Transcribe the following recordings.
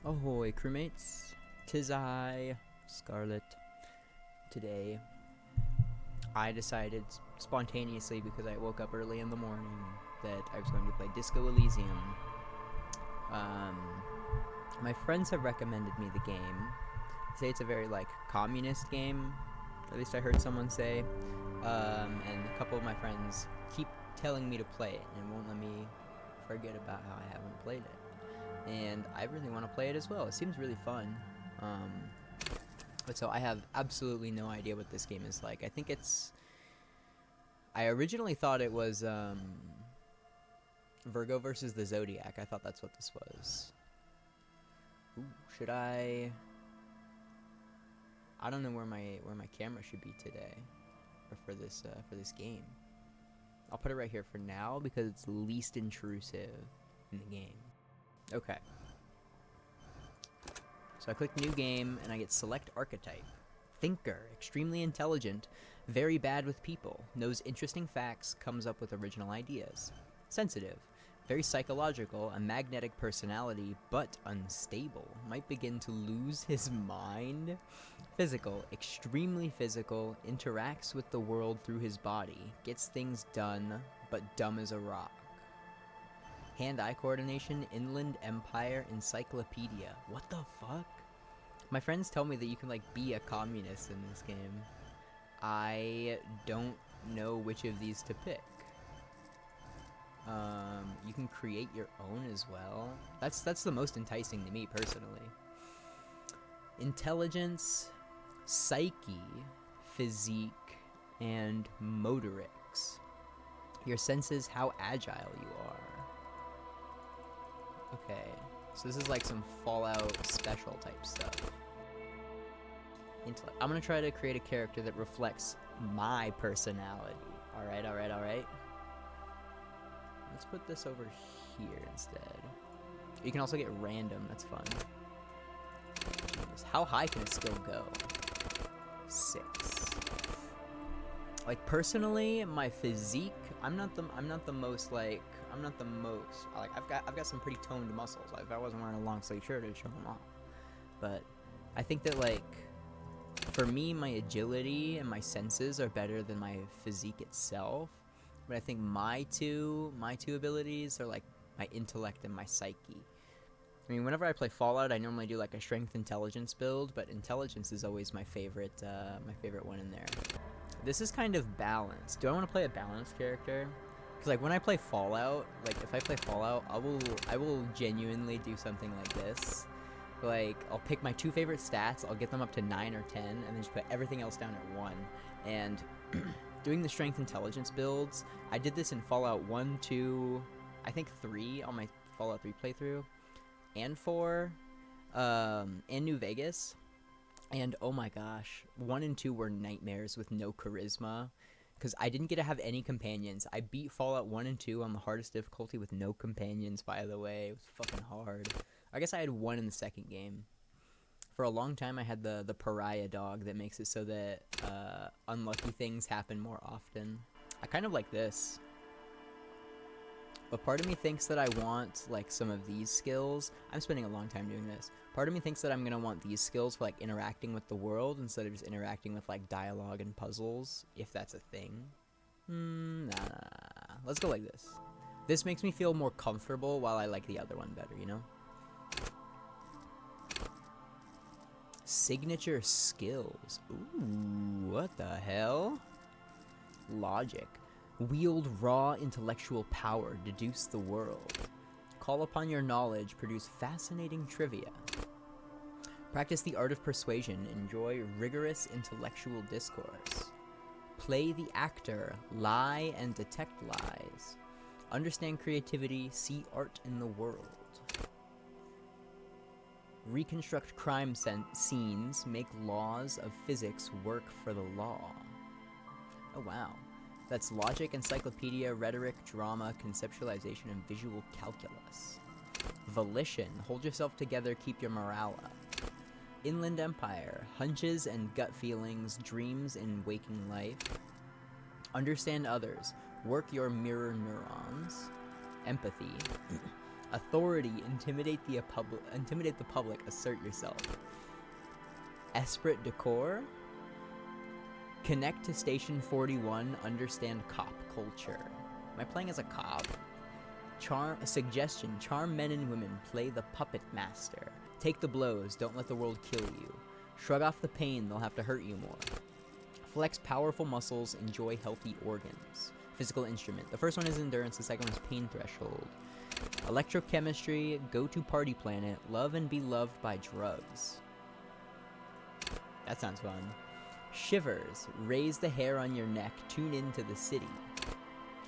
Ahoy Crewmates, 'tis I, Scarlet. Today, I decided spontaneously because I woke up early in the morning that I was going to play Disco Elysium. My friends have recommended me the game. They say it's a very, communist game, at least I heard someone say. And a couple of my friends keep telling me to play it and won't let me forget about how I haven't played it. And I really want to play it as well. It seems really fun. But so I have absolutely no idea what this game is like. I originally thought it was Virgo versus the Zodiac. I thought that's what this was. Ooh, should I don't know where my camera should be today, or for this game. I'll put it right here for now because it's least intrusive in the game. Okay. So I click new game and I get select archetype. Thinker, extremely intelligent, very bad with people, knows interesting facts, comes up with original ideas. Sensitive, very psychological, a magnetic personality, but unstable, might begin to lose his mind. Physical, extremely physical, interacts with the world through his body, gets things done, but dumb as a rock. Hand-eye coordination, Inland Empire, Encyclopedia. What the fuck? My friends tell me that you can, be a communist in this game. I don't know which of these to pick. You can create your own as well. That's the most enticing to me, personally. Intelligence, psyche, physique, and motorics. Your senses, how agile you are. Okay, so this is like some Fallout special type stuff. Intellect. I'm gonna try to create a character that reflects my personality. Alright. Let's put this over here instead. You can also get random, that's fun. How high can a skill go? 6. Personally, my physique, I'm not the most I've got some pretty toned muscles. If I wasn't wearing a long sleeve shirt, it'd show them off. But I think that for me, my agility and my senses are better than my physique itself. But I think my two abilities are my intellect and my psyche. I mean, whenever I play Fallout, I normally do a strength intelligence build, but intelligence is always my favorite one in there. This is kind of balanced. Do I want to play a balanced character? Because when I play Fallout, if I play Fallout, I will genuinely do something like this. I'll pick my 2 favorite stats, I'll get them up to 9 or 10, and then just put everything else down at 1. And doing the strength intelligence builds, I did this in Fallout 1, 2, I think 3 on my Fallout 3 playthrough, and 4, and New Vegas. And oh my gosh, 1 and 2 were nightmares with no charisma, because I didn't get to have any companions. I beat Fallout 1 and 2 on the hardest difficulty with no companions, by the way. It was fucking hard. I guess I had 1 in the second game. For a long time, I had the pariah dog that makes it so that unlucky things happen more often. I kind of like this. But part of me thinks that I want, some of these skills. I'm spending a long time doing this. Part of me thinks that I'm going to want these skills for, interacting with the world instead of just interacting with, dialogue and puzzles, if that's a thing. Nah. Let's go like this. This makes me feel more comfortable while I like the other one better, you know? Signature skills. Ooh, what the hell? Logic. Wield raw intellectual power, deduce the world. Call upon your knowledge, produce fascinating trivia. Practice the art of persuasion, enjoy rigorous intellectual discourse. Play the actor, lie and detect lies. Understand creativity, see art in the world. Reconstruct crime scenes, make laws of physics work for the law. Oh wow. That's logic, encyclopedia, rhetoric, drama, conceptualization, and visual calculus. Volition. Hold yourself together, keep your morale up. Inland Empire. Hunches and gut feelings, dreams in waking life. Understand others. Work your mirror neurons. Empathy. Authority, intimidate the public, assert yourself. Esprit de corps. Connect to Station 41, understand cop culture. Am I playing as a cop? Suggestion, charm men and women, play the puppet master. Take the blows, don't let the world kill you. Shrug off the pain, they'll have to hurt you more. Flex powerful muscles, enjoy healthy organs. Physical instrument. The first one is endurance, the second one is pain threshold. Electrochemistry, go to party planet, love and be loved by drugs. That sounds fun. Shivers, raise the hair on your neck, tune into the city.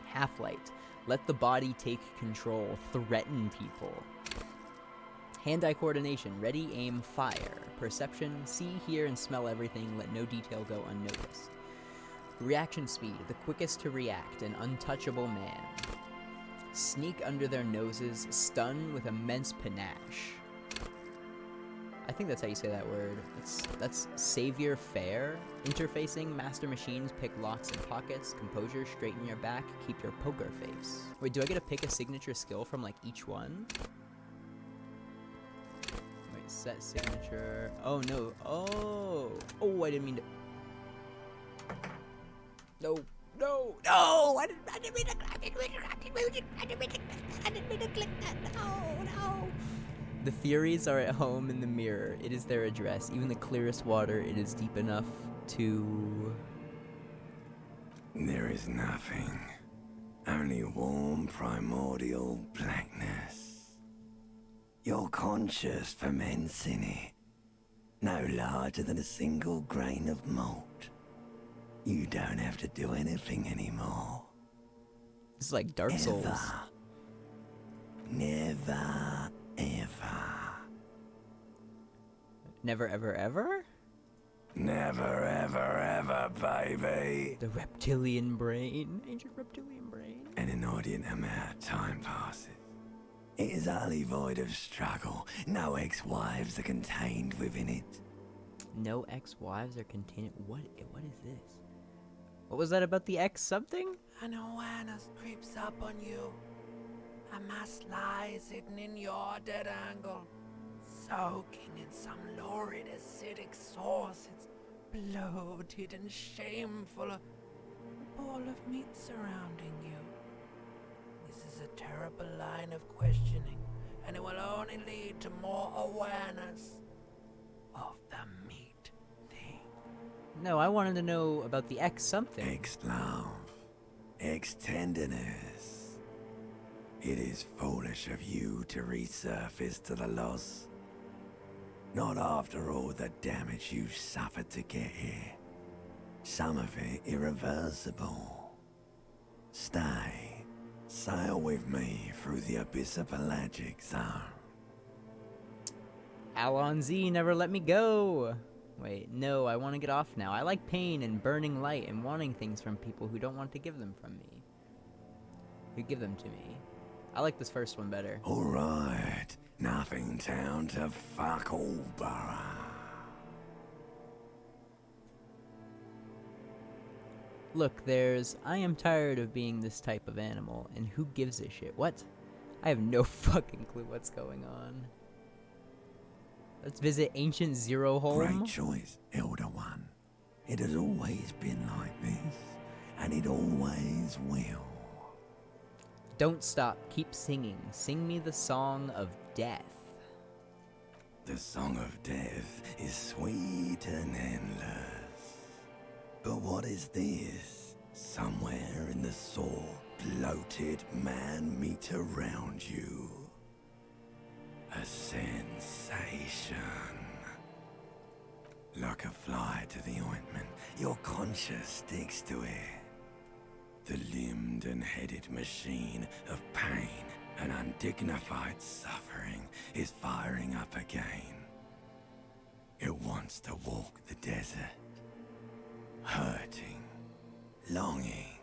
Half-light, let the body take control, threaten people. Hand-eye coordination, ready, aim, fire. Perception, see, hear, and smell everything, let no detail go unnoticed. Reaction speed, the quickest to react, an untouchable man. Sneak under their noses, stun with immense panache. I think that's how you say that word. That's savior fair. Interfacing, master machines, pick locks and pockets. Composure, straighten your back, keep your poker face. Wait, do I get to pick a signature skill from like each one? Wait, set signature. Oh no. Oh, I didn't mean to. No. I didn't mean to click that. No. The Furies are at home in the mirror. It is their address. Even the clearest water, it is deep enough to... There is nothing. Only warm primordial blackness. Your conscious ferments in it. No larger than a single grain of malt. You don't have to do anything anymore. This is like Dark Souls. Never, ever. Never, ever, ever? Never, ever, ever, baby. The reptilian brain. Ancient reptilian brain. An inordinate amount of time passes. It is utterly void of struggle. No ex-wives are contained within it. No ex-wives are contained. What is this? What was that about the ex something? An awareness creeps up on you. A mass lies hidden in your dead angle, soaking in some lurid acidic sauce. It's bloated and shameful, a ball of meat surrounding you. This is a terrible line of questioning, and it will only lead to more awareness of the meat thing. No, I wanted to know about the ex something. Ex-love. Ex-tenderness. It is foolish of you to resurface to the loss. Not after all the damage you've suffered to get here. Some of it irreversible. Stay. Sail with me through the abyss of pelagic zone. Alonzi never let me go. Wait, no, I want to get off now. I like pain and burning light and wanting things from people who don't want to give them from me. Who give them to me. I like this first one better. Alright, nothing down to fuck all, borough. Look, there's, I am tired of being this type of animal, and who gives a shit? What? I have no fucking clue what's going on. Let's visit Ancient Zero Home. Great choice, Elder One. It has always been like this, and it always will. Don't stop, keep singing. Sing me the song of death. The song of death is sweet and endless. But what is this? Somewhere in the sore, bloated man meat around you. A sensation. Like a fly to the ointment, your conscience sticks to it. The limbed and headed machine of pain and undignified suffering is firing up again. It wants to walk the desert, hurting, longing,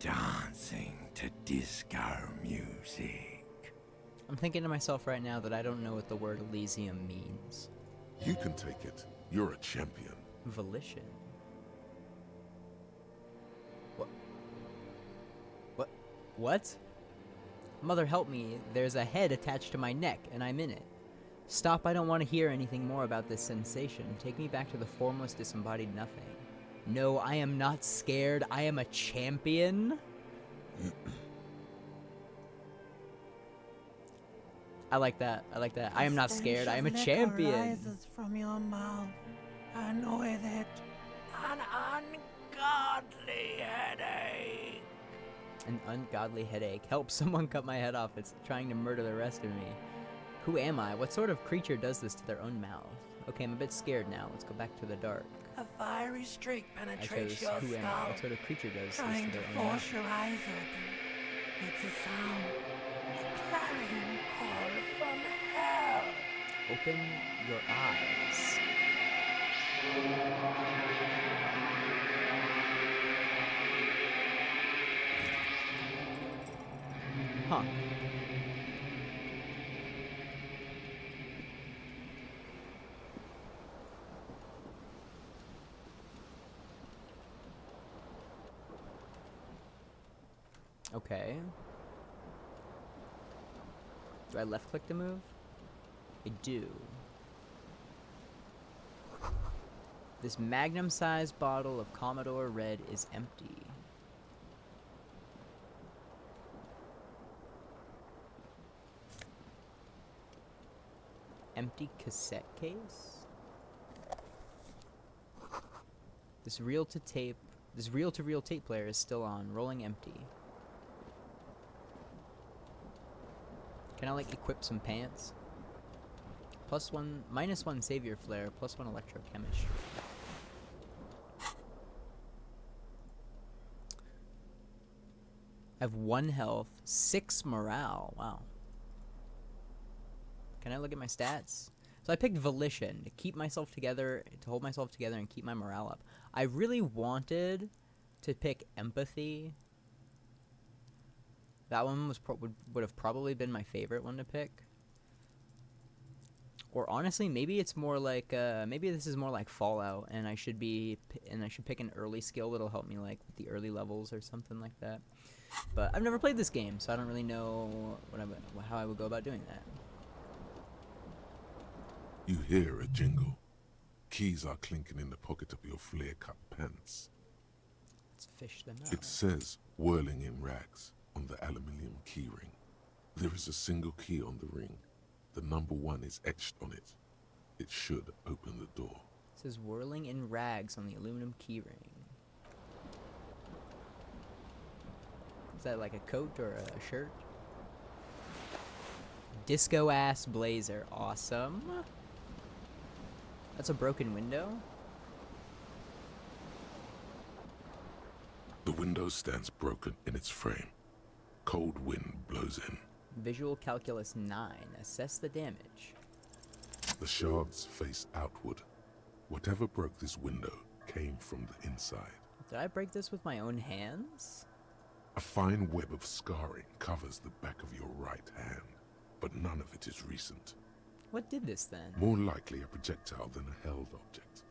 dancing to disco music. I'm thinking to myself right now that I don't know what the word Elysium means. You can take it. You're a champion. Volition. What? Mother help me, there's a head attached to my neck, and I'm in it. Stop, I don't want to hear anything more about this sensation. Take me back to the formless, disembodied nothing. No, I am not scared. I am a champion. I like that. I like that. I am not scared. I am a champion. Rises from your mouth, and with it, an ungodly headache. An ungodly headache. Help someone cut my head off. It's trying to murder the rest of me. Who am I? What sort of creature does this to their own mouth? Okay, I'm a bit scared now. Let's go back to the dark. A fiery streak I penetrates chose your who am I? skull, What sort of creature does this trying to to their own mouth? force your eyes open. It's a sound, a clarion call from hell. Open your eyes. Huh. Okay. Do I left click to move? I do. This magnum-sized bottle of Commodore Red is empty. Empty cassette case? This reel-to-reel tape player is still on, rolling empty. Can I like equip some pants? -1 savior flare, +1 electrochemistry. I have 1 health, 6 morale. Wow. Can I look at my stats? So I picked Volition to keep myself together, to hold myself together and keep my morale up. I really wanted to pick Empathy. That one was would have probably been my favorite one to pick. Or honestly, maybe it's more like maybe this is more like Fallout, and I should pick an early skill that'll help me like with the early levels or something like that. But I've never played this game, so I don't really know how I would go about doing that. You hear a jingle. Keys are clinking in the pocket of your flare-cut pants. Let's fish them out. It says, whirling in rags, on the aluminium key ring. There is a single key on the ring. The number 1 is etched on it. It should open the door. It says whirling in rags on the aluminum keyring. Is that like a coat or a shirt? Disco ass blazer. Awesome. That's a broken window. The window stands broken in its frame. Cold wind blows in. Visual calculus 9. Assess the damage. The shards face outward. Whatever broke this window came from the inside. Did I break this with my own hands? A fine web of scarring covers the back of your right hand, but none of it is recent. What did this then? More likely a projectile than a held object.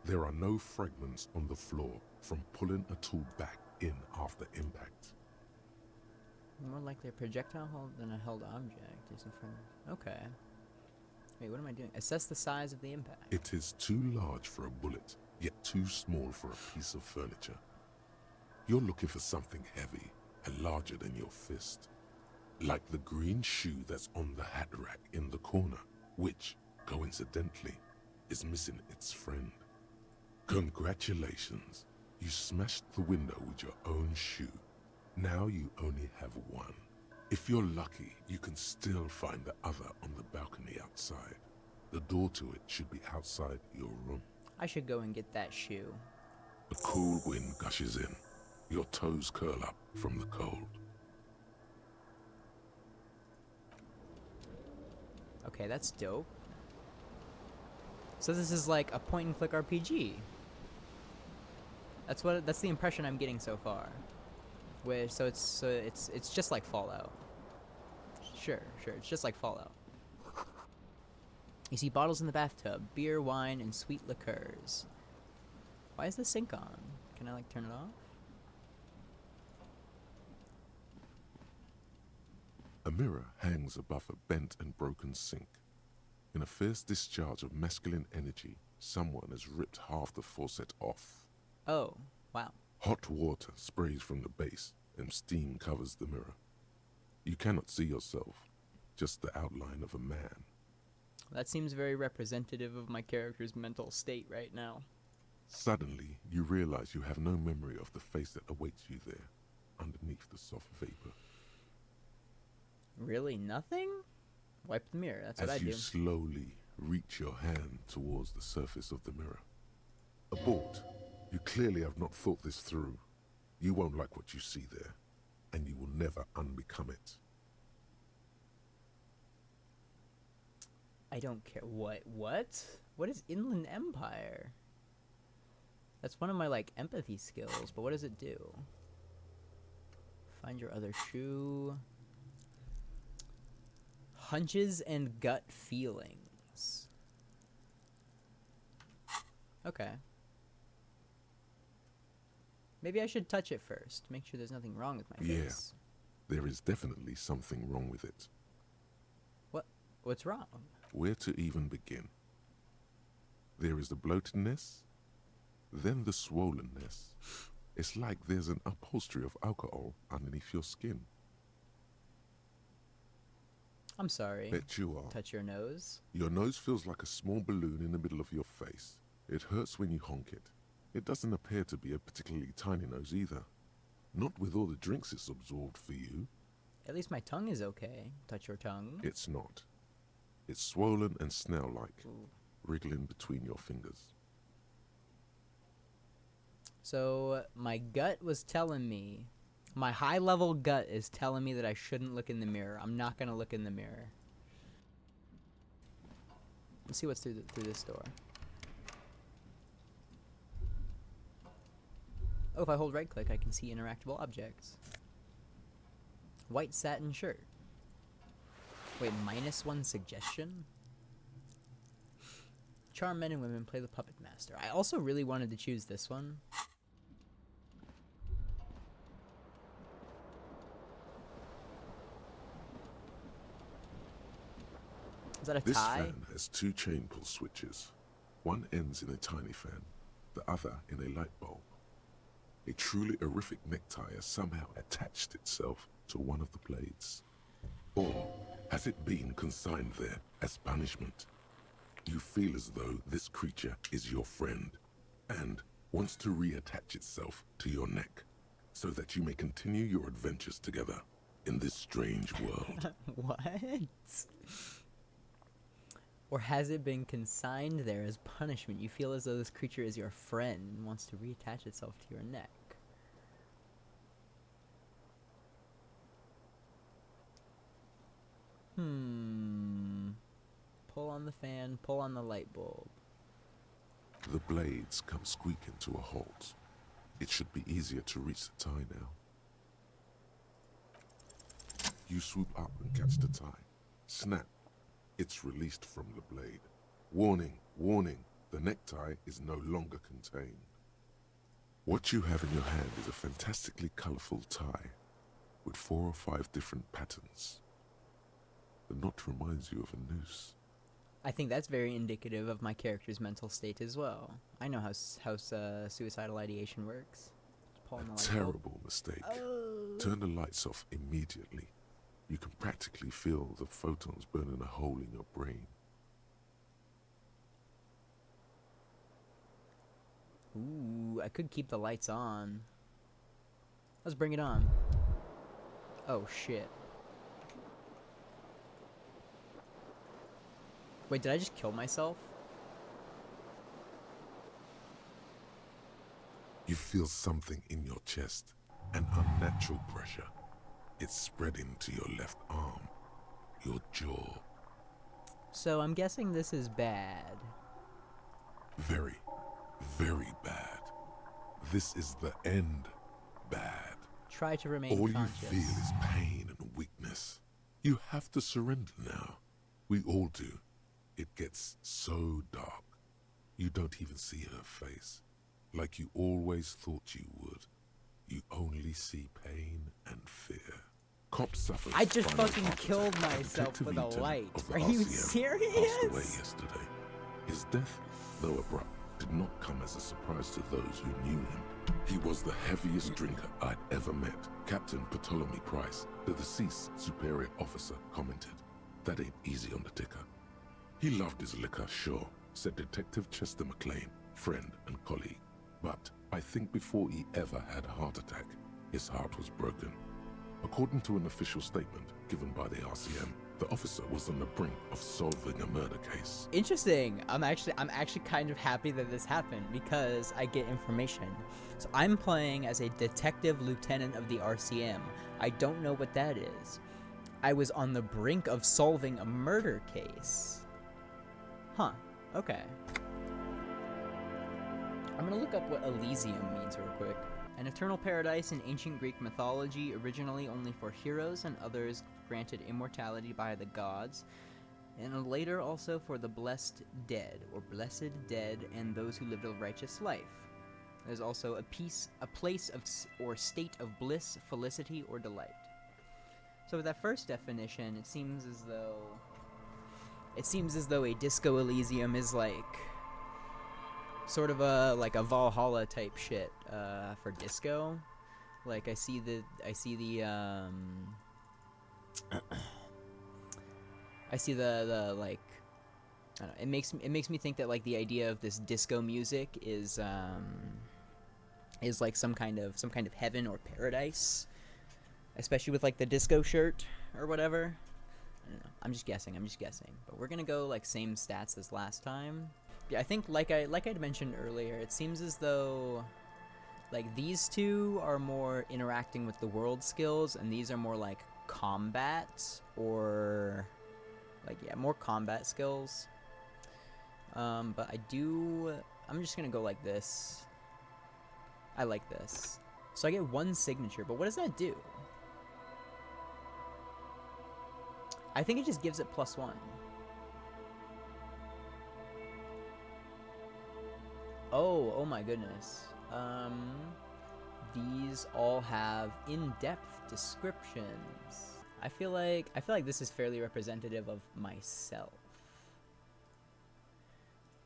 There are no fragments on the floor from pulling a tool back in after impact. More likely a projectile than a held object is in front of... Okay. Wait, what am I doing? Assess the size of the impact. It is too large for a bullet, yet too small for a piece of furniture. You're looking for something heavy and larger than your fist. Like the green shoe that's on the hat rack in the corner, which, coincidentally, is missing its friend. Congratulations. You smashed the window with your own shoe. Now you only have 1. If you're lucky, you can still find the other on the balcony outside. The door to it should be outside your room. I should go and get that shoe. A cool wind gushes in. Your toes curl up from the cold. Okay, that's dope. So this is like a point-and-click RPG. That's the impression I'm getting so far. So it's just like Fallout. Sure, it's just like Fallout. You see bottles in the bathtub, beer, wine, and sweet liqueurs. Why is the sink on? Can I like turn it off? mirror hangs above a bent and broken sink. In a fierce discharge of masculine energy, someone has ripped half the faucet off. Oh, wow. Hot water sprays from the base, and steam covers the mirror. You cannot see yourself, just the outline of a man. That seems very representative of my character's mental state right now. Suddenly, you realize you have no memory of the face that awaits you there, underneath the soft vapor. Really nothing? Wipe the mirror, that's what I As you do. slowly reach your hand towards the surface of the mirror. Abort. You clearly have not thought this through. You won't like what you see there, and you will never unbecome it. I don't care. What? What is Inland Empire? That's one of my, like, empathy skills, but what does it do? Find your other shoe. Hunches and gut feelings. Okay. Maybe I should touch it first. Make sure there's nothing wrong with my face. There is definitely something wrong with it. What's wrong? Where to even begin? There is the bloatedness, then the swollenness. It's like there's an upholstery of alcohol underneath your skin. I'm sorry. Bet you are. Touch your nose. Your nose feels like a small balloon in the middle of your face. It hurts when you honk it. It doesn't appear to be a particularly tiny nose either. Not with all the drinks it's absorbed for you. At least my tongue is okay. Touch your tongue. It's not. It's swollen and snail-like, Ooh. wriggling between your fingers. So, my gut was telling me, my high-level gut is telling me that I shouldn't look in the mirror. I'm not going to look in the mirror. Let's see what's through this door. Oh, if I hold right-click, I can see interactable objects. White satin shirt. Wait, -1 suggestion? Charm men and women, play the puppet master. I also really wanted to choose this one. Is that a This tie? fan has two chain pull switches. One ends in a tiny fan, the other in a light bulb. A truly horrific necktie has somehow attached itself to one of the blades. Or has it been consigned there as punishment? You feel as though this creature is your friend and wants to reattach itself to your neck so that you may continue your adventures together in this strange world. What? Or has it been consigned there as punishment? You feel as though this creature is your friend and wants to reattach itself to your neck. Pull on the fan, pull on the light bulb. The blades come squeaking to a halt. It should be easier to reach the tie now. You swoop up and catch the tie. Snap. It's released from the blade. Warning, warning, the necktie is no longer contained. What you have in your hand is a fantastically colorful tie with 4 or 5 different patterns. The knot reminds you of a noose. I think that's very indicative of my character's mental state as well. I know how suicidal ideation works. Pull on the light bulb. Terrible mistake. Turn the lights off immediately. You can practically feel the photons burning a hole in your brain. Ooh, I could keep the lights on. Let's bring it on. Oh, shit. Wait, did I just kill myself? You feel something in your chest, an unnatural pressure. It's spreading to your left arm, your jaw. So I'm guessing this is bad. Very, very bad. This is the end bad. Try to remain All conscious. you feel is pain and weakness. You have to surrender now. We all do. It gets so dark. You don't even see her face. Like you always thought you would. You only see pain and fear. Cop suffers I just final fucking heart killed attack. myself Detective with a Lieutenant light. of the Are you RCM passed away serious? yesterday. His death, though abrupt, did not come as a surprise to those who knew him. He was the heaviest drinker I'd ever met. Captain Ptolemy Price, the deceased superior officer, commented, "That ain't easy on the ticker." He loved his liquor, sure, said Detective Chester McLean, friend and colleague. But I think before he ever had a heart attack, his heart was broken. According to an official statement given by the RCM, the officer was on the brink of solving a murder case. Interesting. I'm actually kind of happy that this happened because I get information. So I'm playing as a detective lieutenant of the RCM. I don't know what that is. I was on the brink of solving a murder case. Huh. Okay. I'm gonna look up what Elysium means real quick. An eternal paradise in ancient Greek mythology, originally only for heroes and others granted immortality by the gods, and later also for the blessed dead, or blessed dead, and those who lived a righteous life. There's also a place of or state of bliss, felicity, or delight. So with that first definition, it seems as though a Disco Elysium is like sort of a Valhalla type shit for disco. Like I see the I see the like I don't know, it makes me think that like the idea of this disco music is like some kind of heaven or paradise, especially with like the disco shirt or whatever. I don't know. I'm just guessing. But we're gonna go like same stats as last time. Yeah, I think like I'd mentioned earlier, it seems as though like these two are more interacting with the world skills, and these are more like combat or like more combat skills. But I'm just gonna go like this. I like this. So I get one signature, but what does that do? I think it just gives it +1. Oh my goodness. These all have in-depth descriptions. I feel like this is fairly representative of myself.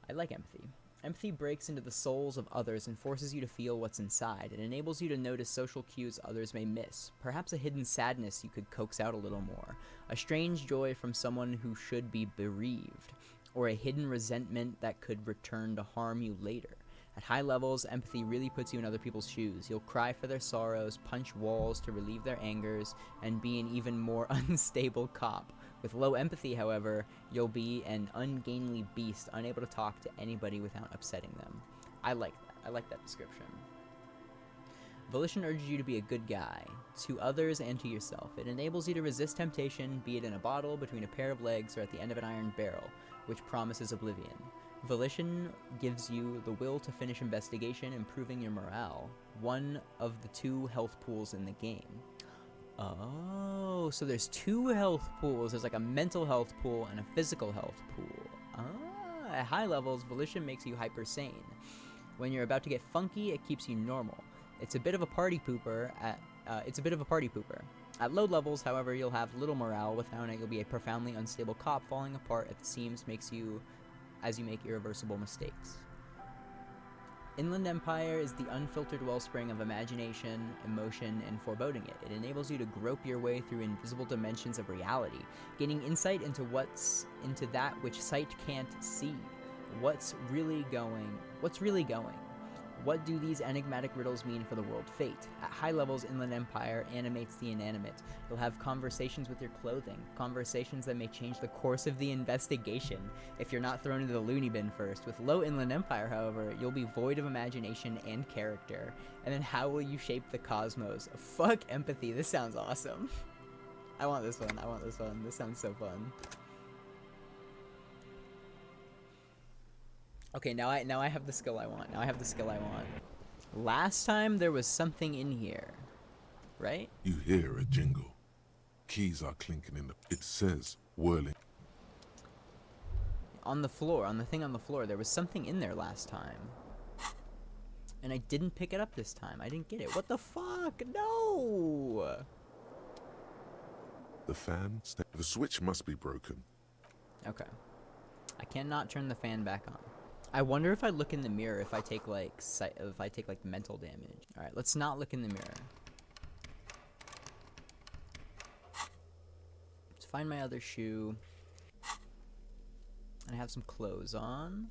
I like empathy. Empathy breaks into the souls of others and forces you to feel what's inside. It enables you to notice social cues others may miss. Perhaps a hidden sadness you could coax out a little more. A strange joy from someone who should be bereaved. Or a hidden resentment that could return to harm you later. At high levels, empathy really puts you in other people's shoes. You'll cry for their sorrows, punch walls to relieve their angers, and be an even more unstable cop. With low empathy, however, you'll be an ungainly beast, unable to talk to anybody without upsetting them. I like that. I like that description. Volition urges you to be a good guy, to others and to yourself. It enables you to resist temptation, be it in a bottle, between a pair of legs, or at the end of an iron barrel, which promises oblivion. Volition gives you the will to finish investigation, improving your morale, one of the 2 health pools in the game. Oh, so there's 2 health pools. There's like a mental health pool and a physical health pool. At high levels, Volition makes you hyper sane. When you're about to get funky, it keeps you normal. It's a bit of a party pooper. At low levels, however, you'll have little morale. Without it, you'll be a profoundly unstable cop, falling apart at the seams as you make irreversible mistakes. Inland Empire is the unfiltered wellspring of imagination, emotion, and foreboding it. It enables you to grope your way through invisible dimensions of reality, gaining insight into that which sight can't see. What's really going? What do these enigmatic riddles mean for the world fate? At high levels, Inland Empire animates the inanimate. You'll have conversations with your clothing, conversations that may change the course of the investigation if you're not thrown into the loony bin first. With low Inland Empire, however, you'll be void of imagination and character. And then how will you shape the cosmos? Fuck empathy, this sounds awesome. I want this one. This sounds so fun. Okay, now I have the skill I want. Last time there was something in here, right? You hear a jingle. Keys are clinking in the... It says, whirling. On the floor, on the thing on the floor, there was something in there last time. And I didn't pick it up this time. I didn't get it. What the fuck? No! The the switch must be broken. Okay. I cannot turn the fan back on. I wonder if I look in the mirror if I take like mental damage. All right, let's not look in the mirror. Let's find my other shoe. And I have some clothes on.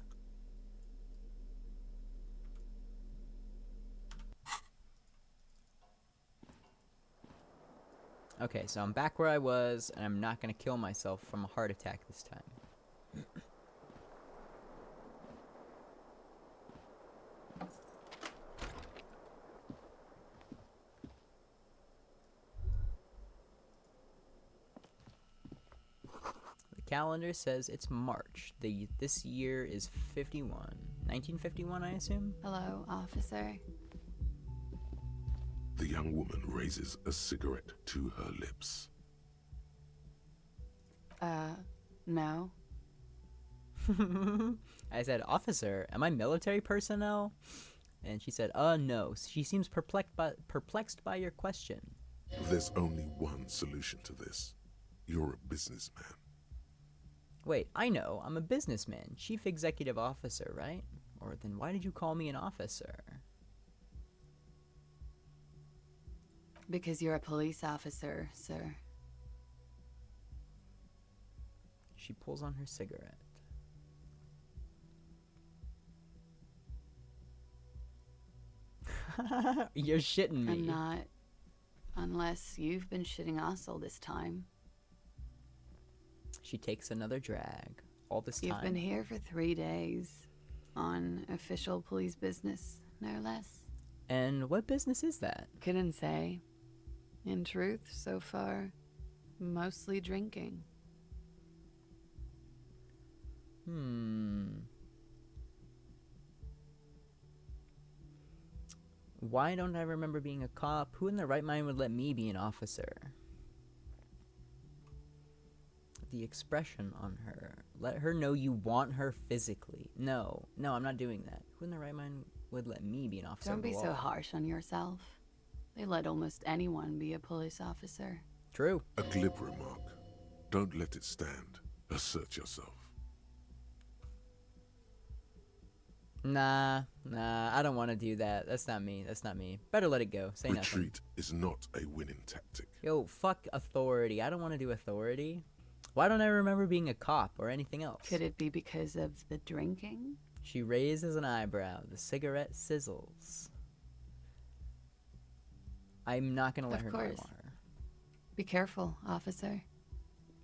Okay, so I'm back where I was, and I'm not gonna kill myself from a heart attack this time. The calendar says it's March. This year is 1951, I assume? Hello, officer. The young woman raises a cigarette to her lips. No. I said, officer, am I military personnel? And she said, no. She seems perplexed by your question. There's only one solution to this. You're a businessman. Wait, I know. I'm a businessman. Chief executive officer, right? Or then why did you call me an officer? Because you're a police officer, sir. She pulls on her cigarette. You're shitting me. I'm not. Unless you've been shitting us all this time. She takes another drag. All this time. You've been here for 3 days. On official police business, no less. And what business is that? Couldn't say. In truth, so far, mostly drinking. Why don't I remember being a cop? Who in their right mind would let me be an officer? The expression on her. Let her know you want her physically. No, I'm not doing that. Who in their right mind would let me be an officer? Don't be so harsh on yourself. They let almost anyone be a police officer. True. A glib remark. Don't let it stand. Assert yourself. Nah, I don't want to do that. That's not me. Better let it go. Say nothing. Retreat is not a winning tactic. Yo, fuck authority. I don't want to do authority. Why don't I remember being a cop or anything else? Could it be because of the drinking? She raises an eyebrow. The cigarette sizzles. I'm not going to let her know I want her. Be careful, officer.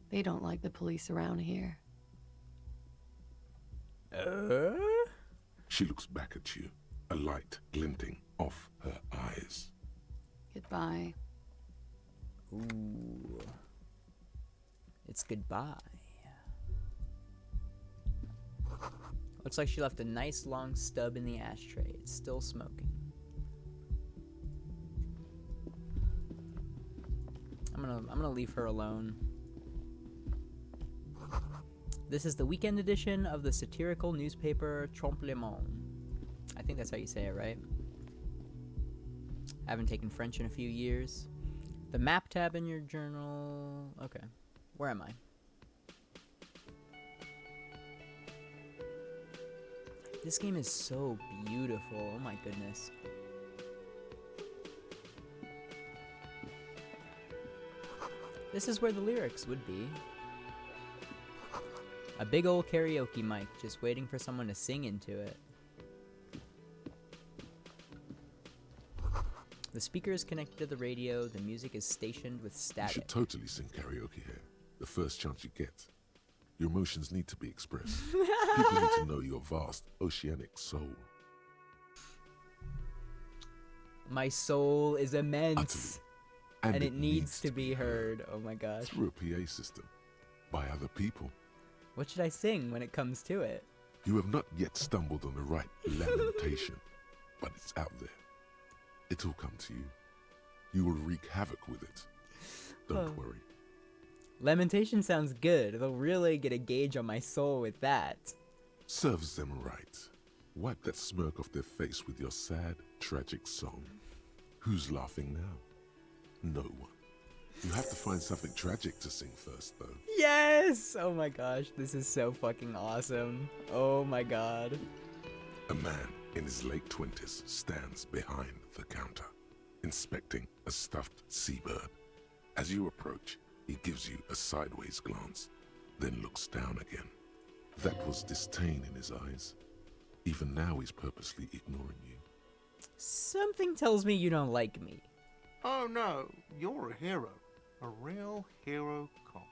They don't like the police around here. She looks back at you, a light glinting off her eyes. Goodbye. Ooh. It's goodbye. Looks like she left a nice long stub in the ashtray. It's still smoking. I'm gonna leave her alone. This is the weekend edition of the satirical newspaper Trompe le Monde. I think that's how you say it, right? I haven't taken French in a few years. The map tab in your journal. Okay. Where am I? This game is so beautiful. Oh my goodness. This is where the lyrics would be. A big old karaoke mic, just waiting for someone to sing into it. The speaker is connected to the radio, the music is stationed with You static. should totally sing karaoke here, the first chance you get. Your emotions need to be expressed. People need to know your vast, oceanic soul. My soul is immense. Utterly. And it needs to be heard. Oh my gosh. Through a PA system, by other people. What should I sing when it comes to it? You have not yet stumbled on the right lamentation, but it's out there. It'll come to you. You will wreak havoc with it. Don't worry. Lamentation sounds good. They'll really get a gauge on my soul with that. Serves them right. Wipe that smirk off their face with your sad, tragic song. Who's laughing now? No one. You have to find something tragic to sing first, though. Yes! Oh my gosh, this is so fucking awesome. Oh my god. A man in his late 20s stands behind the counter, inspecting a stuffed seabird. As you approach, he gives you a sideways glance, then looks down again. That was disdain in his eyes. Even now he's purposely ignoring you. Something tells me you don't like me. Oh no, you're a hero. A real hero cop.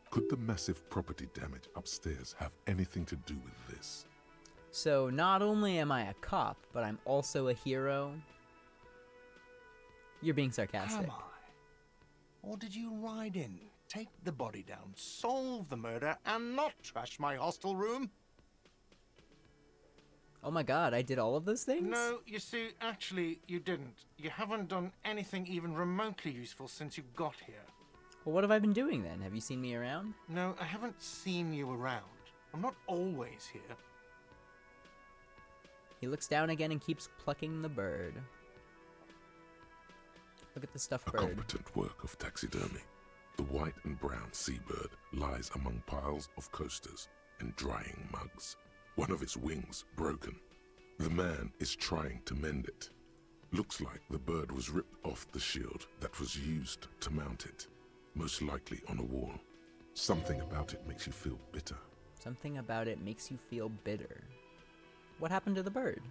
Could the massive property damage upstairs have anything to do with this? So not only am I a cop, but I'm also a hero. You're being sarcastic. Am I? Or did you ride in, take the body down, solve the murder, and not trash my hostel room? Oh my god, I did all of those things? No, you see, actually, you didn't. You haven't done anything even remotely useful since you got here. Well, what have I been doing then? Have you seen me around? No, I haven't seen you around. I'm not always here. He looks down again and keeps plucking the bird. Look at the stuffed A bird. competent work of taxidermy. The white and brown seabird lies among piles of coasters and drying mugs. One of its wings broken. The man is trying to mend it. Looks like the bird was ripped off the shield that was used to mount it, most likely on a wall. Something about it makes you feel bitter. Something about it makes you feel bitter. What happened to the bird?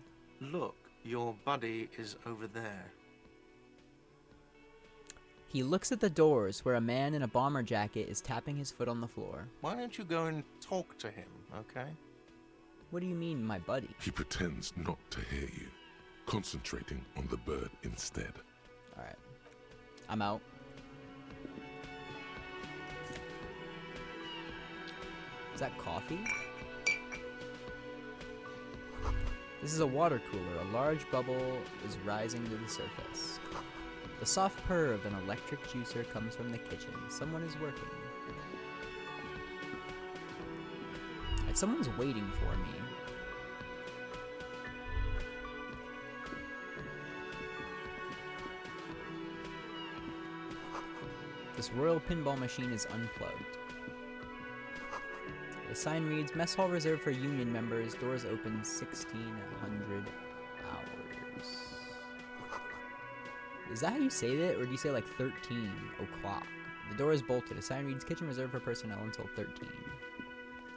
Look, your buddy is over there. He looks at the doors where a man in a bomber jacket is tapping his foot on the floor. Why don't you go and talk to him, okay? What do you mean, my buddy? He pretends not to hear you, concentrating on the bird instead. Alright. I'm out. Is that coffee? This is a water cooler. A large bubble is rising to the surface. The soft purr of an electric juicer comes from the kitchen. Someone is working. Like someone's waiting for me. This royal pinball machine is unplugged. The sign reads, Mess Hall reserved for union members. Doors open 1600 hours. Is that how you say that? Or do you say like 13 o'clock? The door is bolted. A sign reads, Kitchen reserved for personnel until 13.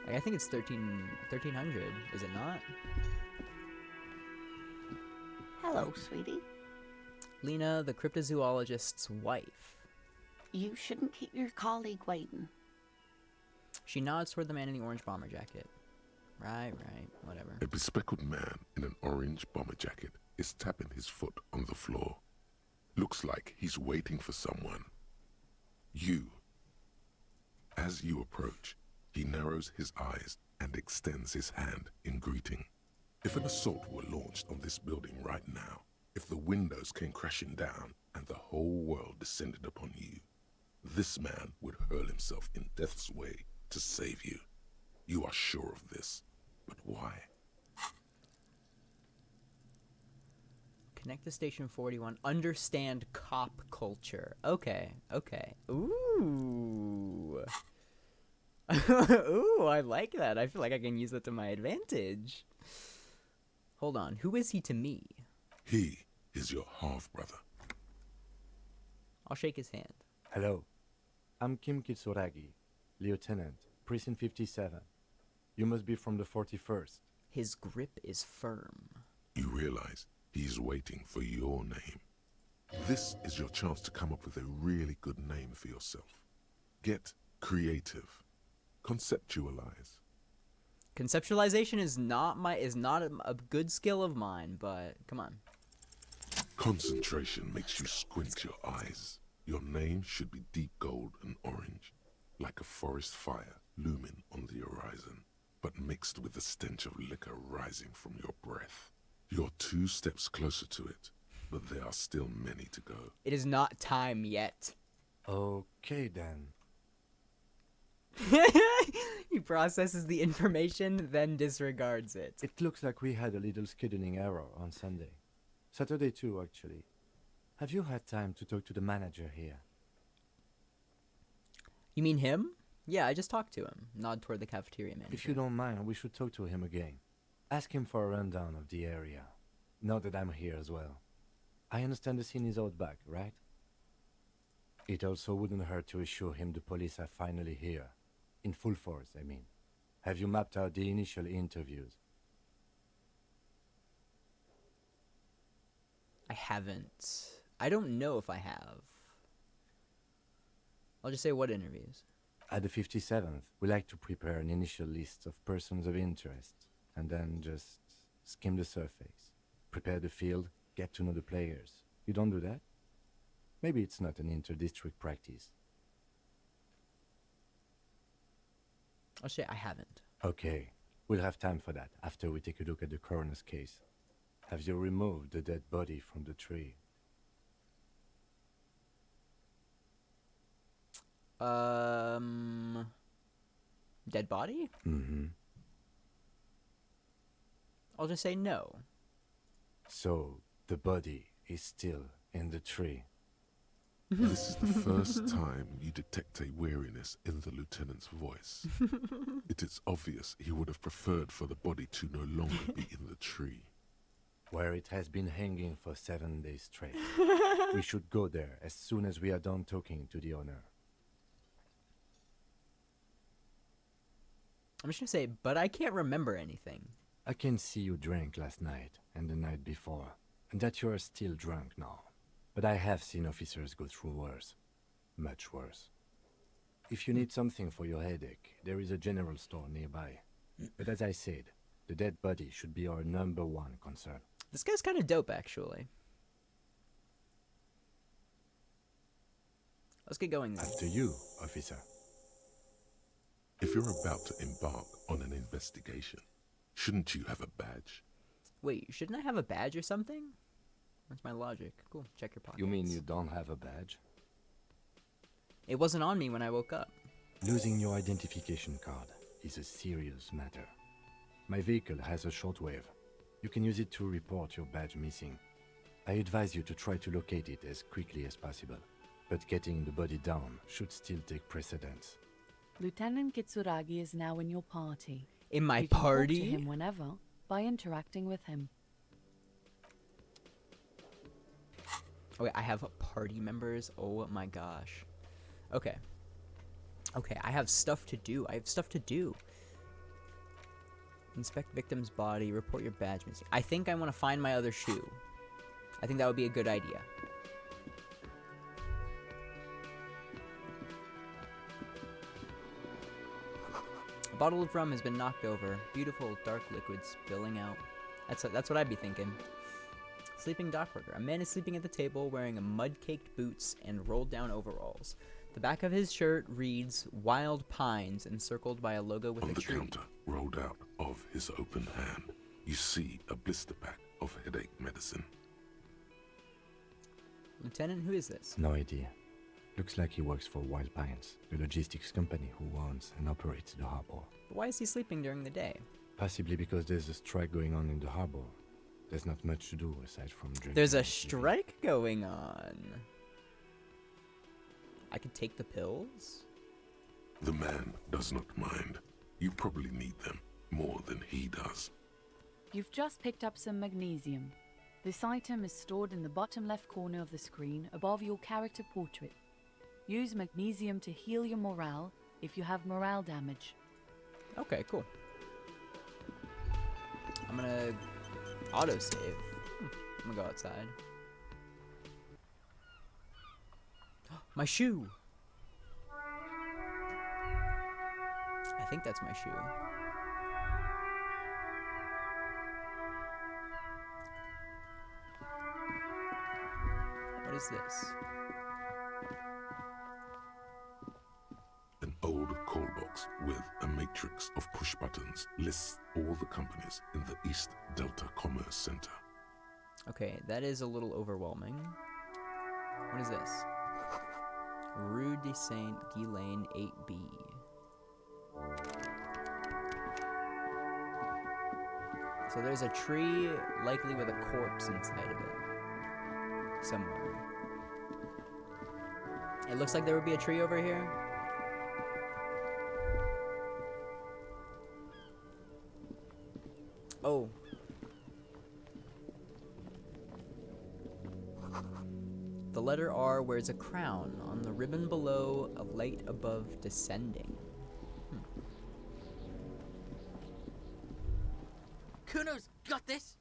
Like, I think it's 1300. Is it not? Hello, sweetie. Lena, the cryptozoologist's wife. You shouldn't keep your colleague waiting. She nods toward the man in the orange bomber jacket. Right, whatever. A bespectacled man in an orange bomber jacket is tapping his foot on the floor. Looks like he's waiting for someone. You. As you approach, he narrows his eyes and extends his hand in greeting. If an assault were launched on this building right now, if the windows came crashing down and the whole world descended upon you, this man would hurl himself in death's way to save you. You are sure of this, but why? Connect to station 41. Understand cop culture. Okay. Ooh. Ooh, I like that. I feel like I can use that to my advantage. Hold on. Who is he to me? He is your half-brother. I'll shake his hand. Hello, I'm Kim Kitsuragi, Lieutenant, Precinct 57. You must be from the 41st. His grip is firm. You realize he's waiting for your name. This is your chance to come up with a really good name for yourself. Get creative. Conceptualize. Conceptualization is not a good skill of mine, but come on. Concentration makes you squint your eyes. Your name should be deep gold and orange, like a forest fire looming on the horizon, but mixed with the stench of liquor rising from your breath. You're 2 steps closer to it, but there are still many to go. It is not time yet. Okay then. He processes the information, then disregards it. It looks like we had a little scheduling error on Sunday. Saturday too, actually. Have you had time to talk to the manager here? You mean him? Yeah, I just talked to him. Nod toward the cafeteria manager. If you don't mind, we should talk to him again. Ask him for a rundown of the area. Now that I'm here as well. I understand the scene is out back, right? It also wouldn't hurt to assure him the police are finally here. In full force, I mean. Have you mapped out the initial interviews? I haven't. I don't know if I have. I'll just say what interviews. At the 57th, we like to prepare an initial list of persons of interest, and then just skim the surface. Prepare the field, get to know the players. You don't do that? Maybe it's not an inter-district practice. I'll say I haven't. Okay, we'll have time for that after we take a look at the coroner's case. Have you removed the dead body from the tree? Dead body? Mm-hmm. I'll just say no. So, the body is still in the tree. This is the first time you detect a weariness in the lieutenant's voice. It is obvious he would have preferred for the body to no longer be in the tree. Where it has been hanging for 7 days straight. We should go there as soon as we are done talking to the owner. I'm just gonna say, but I can't remember anything. I can see you drank last night and the night before, and that you are still drunk now. But I have seen officers go through worse. Much worse. If you need something for your headache, there is a general store nearby. But as I said, the dead body should be our #1 concern. This guy's kind of dope, actually. Let's get going then. After you, officer. If you're about to embark on an investigation, shouldn't you have a badge? Wait, shouldn't I have a badge or something? That's my logic. Cool, check your pockets. You mean you don't have a badge? It wasn't on me when I woke up. Losing your identification card is a serious matter. My vehicle has a shortwave. You can use it to report your badge missing. I advise you to try to locate it as quickly as possible, but getting the body down should still take precedence. Lieutenant Kitsuragi is now in your party. In my You can party? talk to him whenever by interacting with him. Oh, wait, I have party members? Oh my gosh. Okay. Okay, I have stuff to do. I have stuff to do. Inspect victim's body, report your badge missing. I think I want to find my other shoe. I think that would be a good idea. A bottle of rum has been knocked over. Beautiful dark liquid spilling out. That's what I'd be thinking. Sleeping dockworker. A man is sleeping at the table wearing mud-caked boots and rolled-down overalls. The back of his shirt reads Wild Pines, encircled by a logo with On a the tree. counter, rolled out of his open hand, you see a blister pack of headache medicine. Lieutenant, who is this? No idea. Looks like he works for Wild Pines, the logistics company who owns and operates the harbor. But why is he sleeping during the day? Possibly because there's a strike going on in the harbor. There's not much to do aside from drinking. There's a and sleeping. strike going on. I could take the pills? The man does not mind. You probably need them more than he does. You've just picked up some magnesium. This item is stored in the bottom left corner of the screen above your character portrait. Use magnesium to heal your morale if you have morale damage. Okay, cool. I'm gonna autosave. I'm gonna go outside. My shoe! I think that's my shoe. What is this? An old call box with a matrix of push buttons lists all the companies in the East Delta Commerce Center. Okay, that is a little overwhelming. What is this? Rue de Saint Ghislaine 8B. So there's a tree, likely with a corpse inside of it. Somewhere. It looks like there would be a tree over here. Oh. The letter R wears a crown. On the ribbon below, a light above descending. Kuno's got this.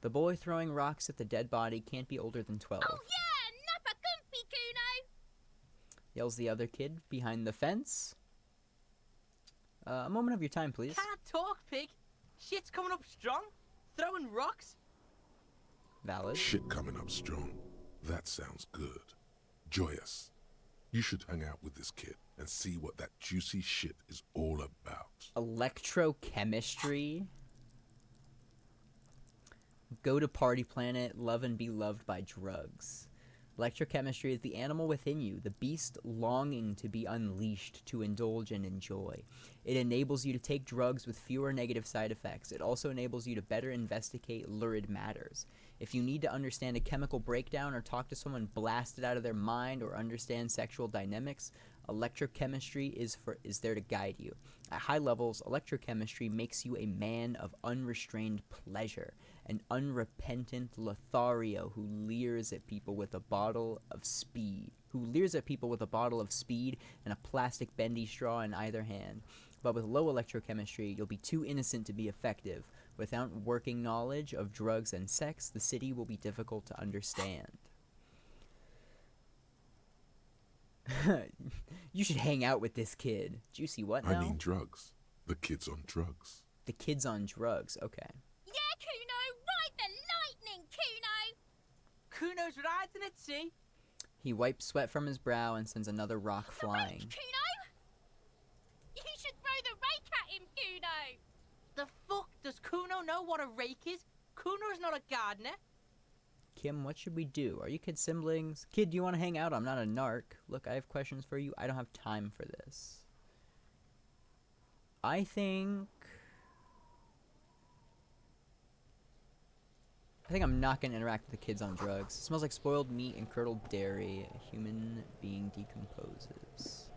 The boy throwing rocks at the dead body can't be older than 12. Oh yeah, Nappa Gumpy Kuno. Yells the other kid behind the fence. A moment of your time, please. Can't talk, pig. Shit's coming up strong. Throwing rocks. Valid. Shit coming up strong. That sounds good. Joyous. You should hang out with this kid and see what that juicy shit is all about. Electrochemistry. Go to party planet, love and be loved by drugs. Electrochemistry is the animal within you, the beast longing to be unleashed, to indulge and enjoy. It enables you to take drugs with fewer negative side effects. It also enables you to better investigate lurid matters. If you need to understand a chemical breakdown or talk to someone blasted out of their mind or understand sexual dynamics, electrochemistry is there to guide you. At high levels, electrochemistry makes you a man of unrestrained pleasure, an unrepentant Lothario who leers at people with a bottle of speed, and a plastic bendy straw in either hand. But with low electrochemistry, you'll be too innocent to be effective. Without working knowledge of drugs and sex, the city will be difficult to understand. You should hang out with this kid. Juicy what now? I mean drugs. The kid's on drugs. The kid's on drugs, okay. Yeah, Kuno, ride the lightning, Kuno. Kuno's riding it, see? He wipes sweat from his brow and sends another rock The flying. rake, Kuno. You should throw the rake at him, Kuno. The fuck does Kuno know what a rake is? Kuno's not a gardener. Kim, what should we do? Are you kid siblings? Kid, do you want to hang out? I'm not a narc. Look, I have questions for you. I don't have time for this. I think I'm not going to interact with the kids on drugs. It smells like spoiled meat and curdled dairy. A human being decomposes.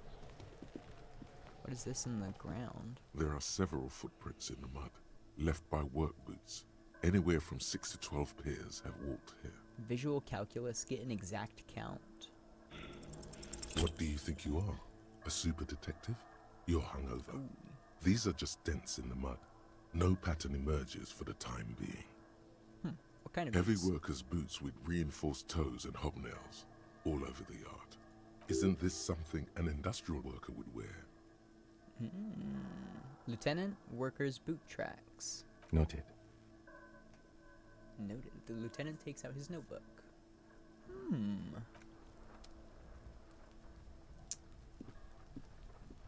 What is this in the ground? There are several footprints in the mud, left by work boots. Anywhere from 6 to 12 pairs have walked here. Visual calculus, get an exact count. What do you think you are? A super detective? You're hungover. Ooh. These are just dents in the mud. No pattern emerges for the time being. What kind of Heavy boots? workers' boots with reinforced toes and hobnails all over the yard. Isn't this something an industrial worker would wear? Lieutenant, workers' boot tracks. Noted. Noted. The lieutenant takes out his notebook.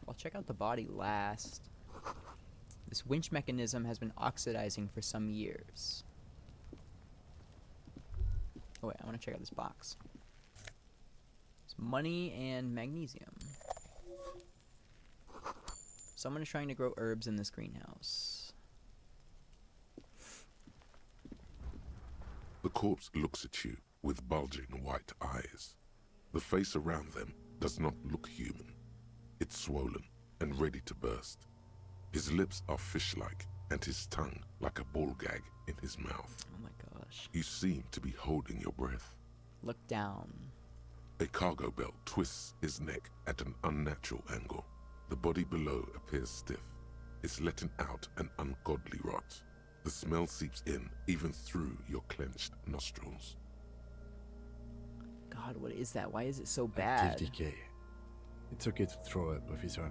I'll check out the body last. This winch mechanism has been oxidizing for some years. Oh wait, I want to check out this box. It's money and magnesium. Someone is trying to grow herbs in this greenhouse. The corpse looks at you with bulging white eyes. The face around them does not look human. It's swollen and ready to burst. His lips are fish-like and his tongue like a ball gag in his mouth. Oh my gosh. You seem to be holding your breath. Look down. A cargo belt twists his neck at an unnatural angle. The body below appears stiff. It's letting out an ungodly rot. The smell seeps in, even through your clenched nostrils. God, what is that? Why is it so bad? Active decay. It's okay to throw up, officer.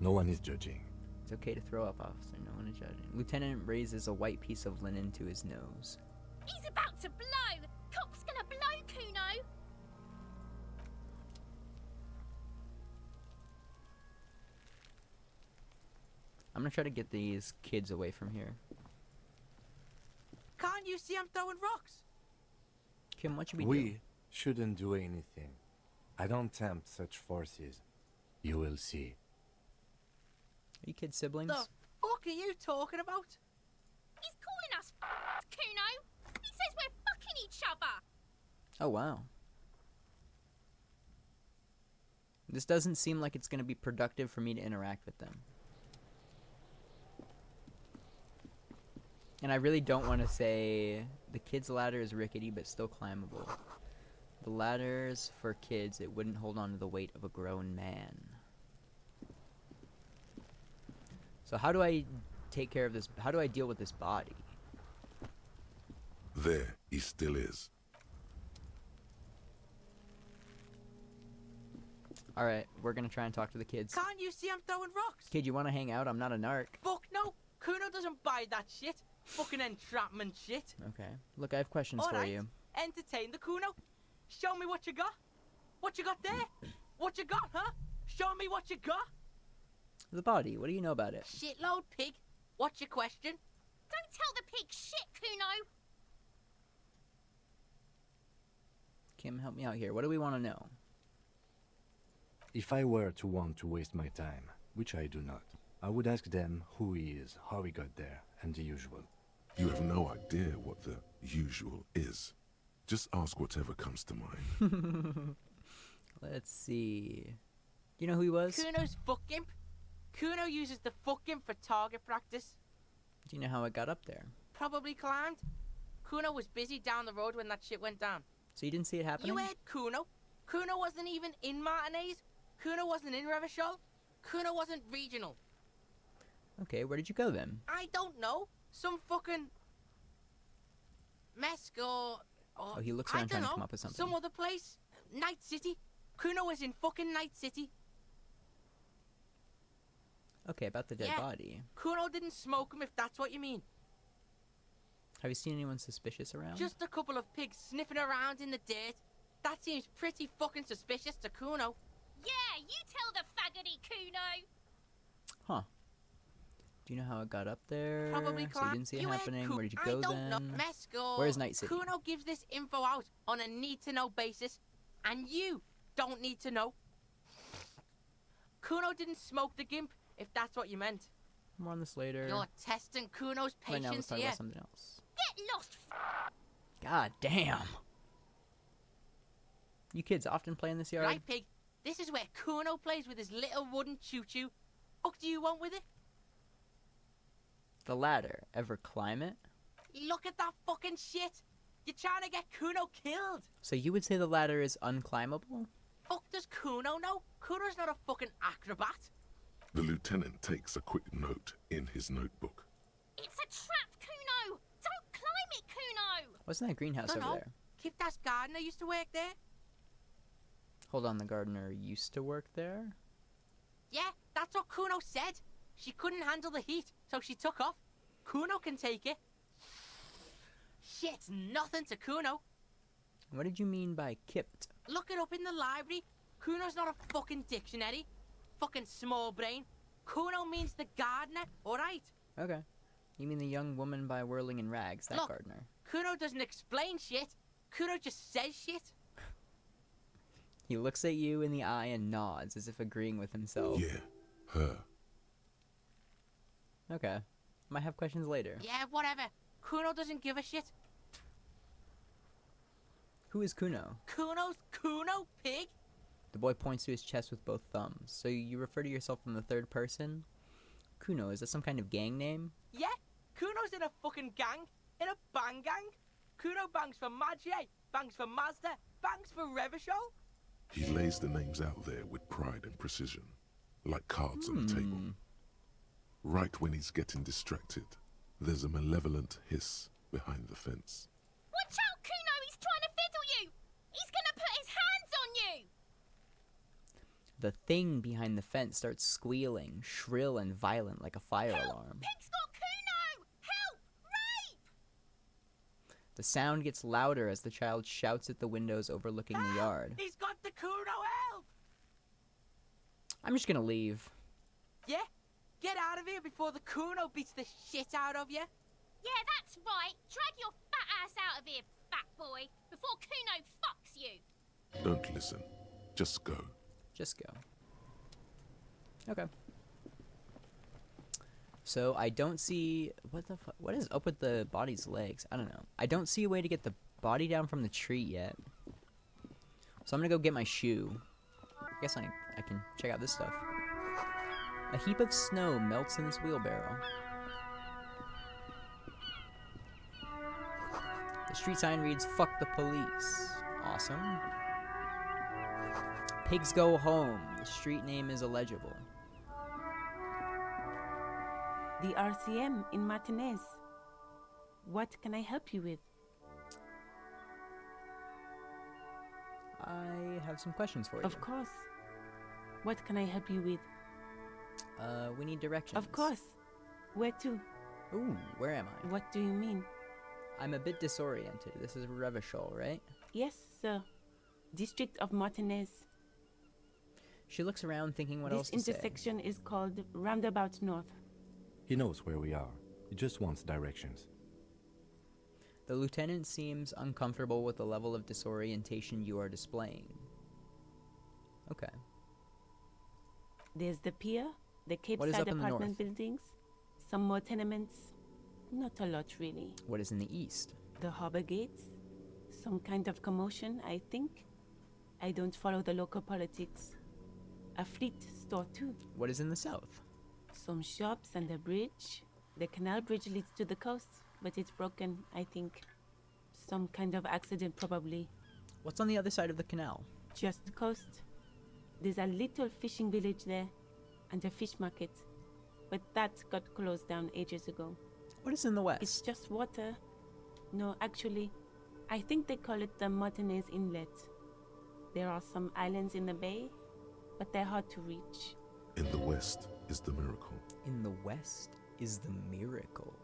No one is judging. It's okay to throw up, officer. No one is judging. Lieutenant raises a white piece of linen to his nose. He's about to blow. Cop's gonna blow, Kuno. I'm gonna try to get these kids away from here. Can't you see I'm throwing rocks? Kim, what should we do? We shouldn't do anything. I don't tempt such forces. You will see. Are you kid siblings? The fuck are you talking about? He's calling us Kuno. He says we're fucking each other. Oh, wow. This doesn't seem like it's gonna be productive for me to interact with them. And I really don't want to say the kid's ladder is rickety but still climbable. The ladders for kids, it wouldn't hold on to the weight of a grown man. So how do I take care of this? How do I deal with this body? There, he still is. Alright, we're gonna try and talk to the kids. Can't you see I'm throwing rocks? Kid, you wanna hang out? I'm not a narc. Fuck no! Kuno doesn't buy that shit. Fucking entrapment shit. Okay. Look, I have questions for Alright, you. entertain the Kuno. Show me what you got. What you got there? What you got, huh? Show me what you got. The body, what do you know about it? Shitload pig. What's your question? Don't tell the pig shit, Kuno. Kim, help me out here. What do we want to know? If I were to want to waste my time, which I do not, I would ask them who he is, how he got there, and the usual. You have no idea what the usual is. Just ask whatever comes to mind. Let's see. Do you know who he was? Kuno's fuck imp. Kuno uses the fuck imp for target practice. Do you know how it got up there? Probably climbed. Kuno was busy down the road when that shit went down. So you didn't see it happening? You heard Kuno. Kuno wasn't even in Martinez. Kuno wasn't in Revachol. Kuno wasn't regional. Okay, where did you go then? I don't know. Some fucking Mesk or Oh, he looks around trying to come up with something. Some other place. Night City. Kuno was in fucking Night City. Okay, about the dead Yeah. body. Kuno didn't smoke him, if that's what you mean. Have you seen anyone suspicious around? Just a couple of pigs sniffing around in the dirt. That seems pretty fucking suspicious to Kuno. Yeah, you tell the faggoty, Kuno. Huh. Do you know how it got up there? Probably So you climbed. didn't see it You heard happening? Ku- Where did you I go don't know. then? Mesko. Where's Night City? Kuno gives this info out on a need-to-know basis, and you don't need to know. Kuno didn't smoke the gimp, if that's what you meant. More on this later. You're testing Kuno's Right now, let's patience talk here. about something else. Get lost. God damn. You kids often play in this yard? Right, pig. This is where Kuno plays with his little wooden choo-choo. What do you want with it? The ladder. Ever climb it? Look at that fucking shit. You're trying to get Kuno killed. So you would say the ladder is unclimbable? Fuck does Kuno know? Kuno's not a fucking acrobat. The lieutenant takes a quick note in his notebook. It's a trap, Kuno. Don't climb it, Kuno. What's in that greenhouse over Dunno. there? Kiptas gardener used to work there. Hold on, the gardener used to work there? Yeah, that's what Kuno said. She couldn't handle the heat, so she took off. Kuno can take it. Shit's nothing to Kuno. What did you mean by kipped? Look it up in the library. Kuno's not a fucking dictionary. Fucking small brain. Kuno means the gardener, alright? Okay. You mean the young woman by whirling in rags, that Look. gardener. Kuno doesn't explain shit. Kuno just says shit. He looks at you in the eye and nods as if agreeing with himself. Yeah, her. Okay. Might have questions later. Yeah, whatever. Kuno doesn't give a shit. Who is Kuno? Kuno's Kuno, pig? The boy points to his chest with both thumbs. So you refer to yourself in the third person? Kuno, is that some kind of gang name? Yeah, Kuno's in a fucking gang. In a bang gang. Kuno bangs for Maggie, bangs for Mazda, bangs for Revachol. He lays the names out there with pride and precision, like cards on the table. Right when he's getting distracted, there's a malevolent hiss behind the fence. Watch out, Kuno. He's trying to fiddle you. He's gonna put his hands on you. The thing behind the fence starts squealing, shrill and violent like a fire Help! alarm. Pig's got Kuno. Help! Rape! The sound gets louder as the child shouts at the windows overlooking the yard. He's got the Kuno, help! I'm just gonna leave. Yeah? Get out of here before the Kuno beats the shit out of you. Yeah, that's right. Drag your fat ass out of here, fat boy, before Kuno fucks you. Don't listen. Just go. Just go. Okay. So I don't see what is up with the body's legs? I don't know. I don't see a way to get the body down from the tree yet. So I'm gonna go get my shoe. I guess I can check out this stuff. A heap of snow melts in this wheelbarrow. The street sign reads, "Fuck the police." Awesome. Pigs go home. The street name is illegible. The RCM in Martinez. What can I help you with? I have some questions for you. Of course. What can I help you with? We need directions. Of course. Where to? Ooh, where am I? What do you mean? I'm a bit disoriented. This is Revachol, right? Yes, sir. District of Martinez. She looks around thinking what This else to say. intersection is called Roundabout North. He knows where we are. He just wants directions. The lieutenant seems uncomfortable with the level of disorientation you are displaying. Okay. There's the pier, the Cape What is Side up in the apartment north? buildings, some more tenements. Not a lot, really. What is in the east? The harbor gates, some kind of commotion, I think. I don't follow the local politics. A fleet store, too. What is in the south? Some shops and a bridge. The canal bridge leads to the coast, but it's broken, I think. Some kind of accident, probably. What's on the other side of the canal? Just the coast. There's a little fishing village there, and a fish market. But that got closed down ages ago. What is in the west? It's just water. No, actually, I think they call it the Martinez Inlet. There are some islands in the bay, but they're hard to reach. In the west is the miracle. In the west is the miracle.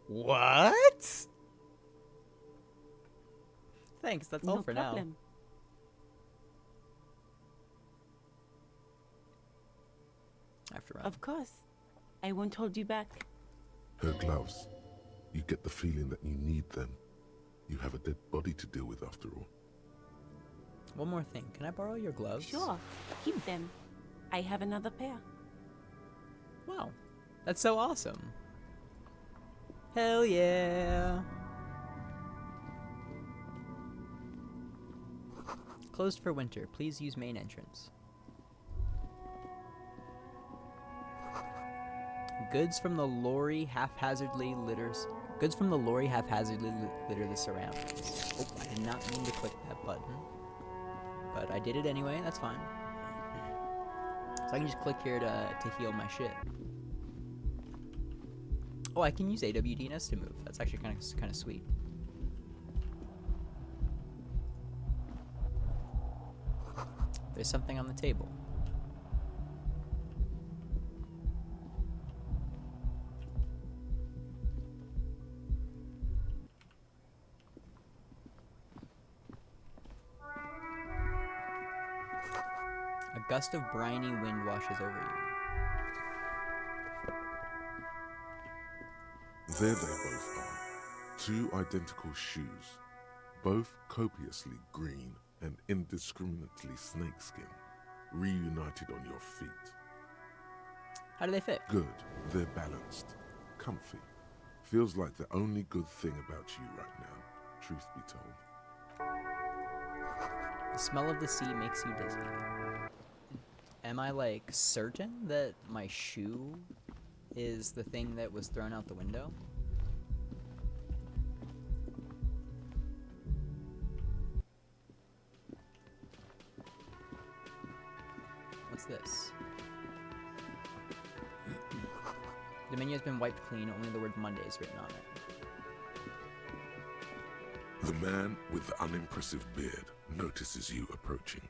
What? Thanks, that's all No for problem. now. After all. Of course. I won't hold you back. Her gloves. You get the feeling that you need them. You have a dead body to deal with after all. One more thing. Can I borrow your gloves? Sure. Keep them. I have another pair. Wow. That's so awesome. Hell yeah. Closed for winter. Please use main entrance. Goods from the lorry haphazardly litters. Goods from the lorry haphazardly litter the surroundings. Oh, I did not mean to click that button. But I did it anyway, that's fine. So I can just click here to heal my shit. Oh, I can use AWDNS to move. That's actually kind of sweet. There's something on the table. A gust of briny wind washes over you. There they both are. Two identical shoes, both copiously green and indiscriminately snakeskin, reunited on your feet. How do they fit? Good. They're balanced. Comfy. Feels like the only good thing about you right now, truth be told. The smell of the sea makes you dizzy. Am I, like, certain that my shoe is the thing that was thrown out the window? What's this? The menu has been wiped clean, only the word Monday is written on it. The man with the unimpressive beard notices you approaching.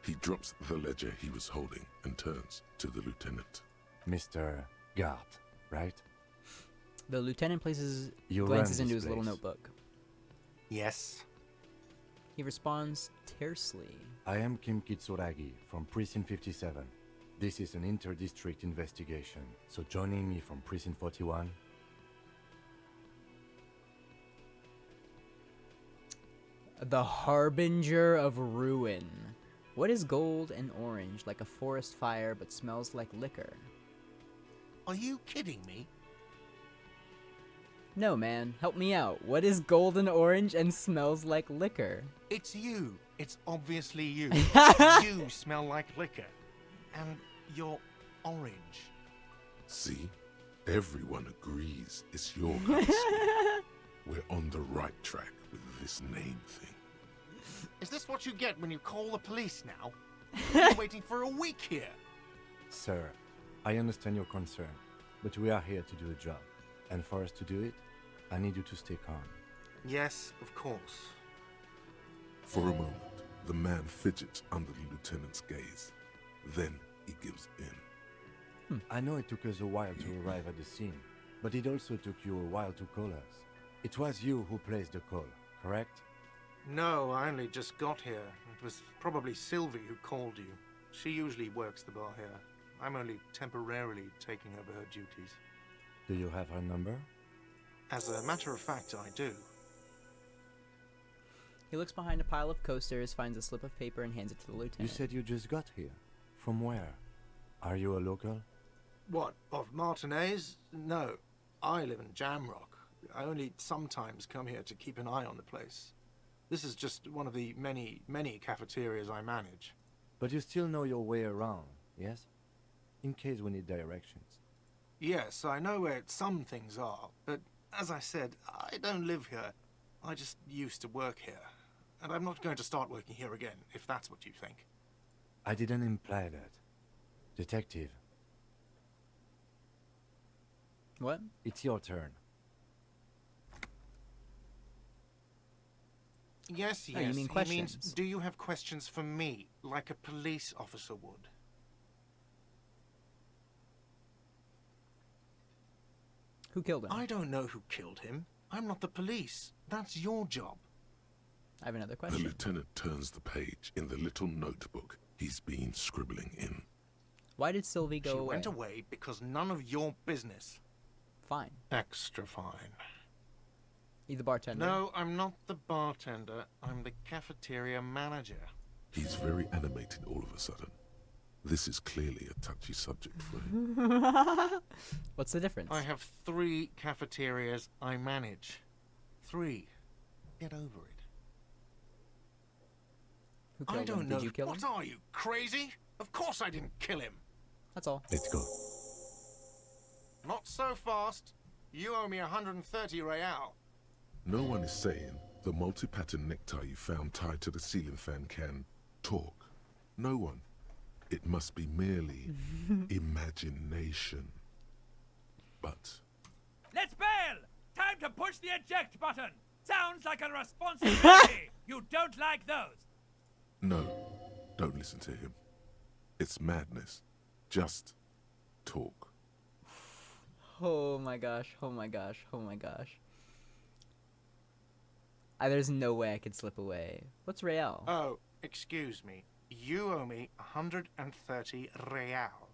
He drops the ledger he was holding and turns to the lieutenant. Mr. Gart, right? The lieutenant glances into his little notebook. Yes. He responds tersely. I am Kim Kitsuragi from Precinct 57. This is an inter-district investigation, so joining me from Precinct 41... The Harbinger of Ruin. What is gold and orange, like a forest fire, but smells like liquor? Are you kidding me? No, man. Help me out. What is gold and orange and smells like liquor? It's you. It's obviously you. You smell like liquor. And you're orange. See? Everyone agrees it's your house. We're on the right track with this name thing. Is this what you get when you call the police now? We've been waiting for a week here. Sir, I understand your concern, but we are here to do a job. And for us to do it, I need you to stay calm. Yes, of course. For a moment, the man fidgets under the lieutenant's gaze. Then he gives in. I know it took us a while to arrive at the scene, but it also took you a while to call us. It was you who placed the call, correct? No, I only just got here. It was probably Sylvie who called you. She usually works the bar here. I'm only temporarily taking over her duties. Do you have her number? As a matter of fact, I do. He looks behind a pile of coasters, finds a slip of paper, and hands it to the lieutenant. You said you just got here. From where? Are you a local? What, of Martinez? No, I live in Jamrock. I only sometimes come here to keep an eye on the place. This is just one of the many, many cafeterias I manage. But you still know your way around, yes? In case we need directions. Yes, I know where some things are, but as I said, I don't live here. I just used to work here. And I'm not going to start working here again, if that's what you think. I didn't imply that. Detective. What? It's your turn. Yes, Oh, yes. you mean He means, questions. do you have questions for me, like a police officer would? Who killed him? I don't know who killed him. I'm not the police. That's your job. I have another The question. lieutenant turns the page in the little notebook he's been scribbling in. Why did Sylvie go She away? went away because none of your business. Fine. Extra fine. You the bartender? No, I'm not the bartender. I'm the cafeteria manager. He's very animated all of a sudden. This is clearly a touchy subject for him. What's the difference? I have 3 cafeterias I manage. 3. Get over it. Who killed I don't him? know. Did you kill him? What are you, crazy? Of course I didn't kill him. That's all. Let's go. Not so fast. You owe me 130 real. No one is saying the multi-pattern necktie you found tied to the ceiling fan can talk. No one. It must be merely imagination. But Let's bail! Time to push the eject button! Sounds like a responsibility! You don't like those! no, don't listen to him. It's madness. Just talk. Oh my gosh, oh my gosh, oh my gosh. There's no way I could slip away. What's Real? Oh, excuse me. You owe me 130 real.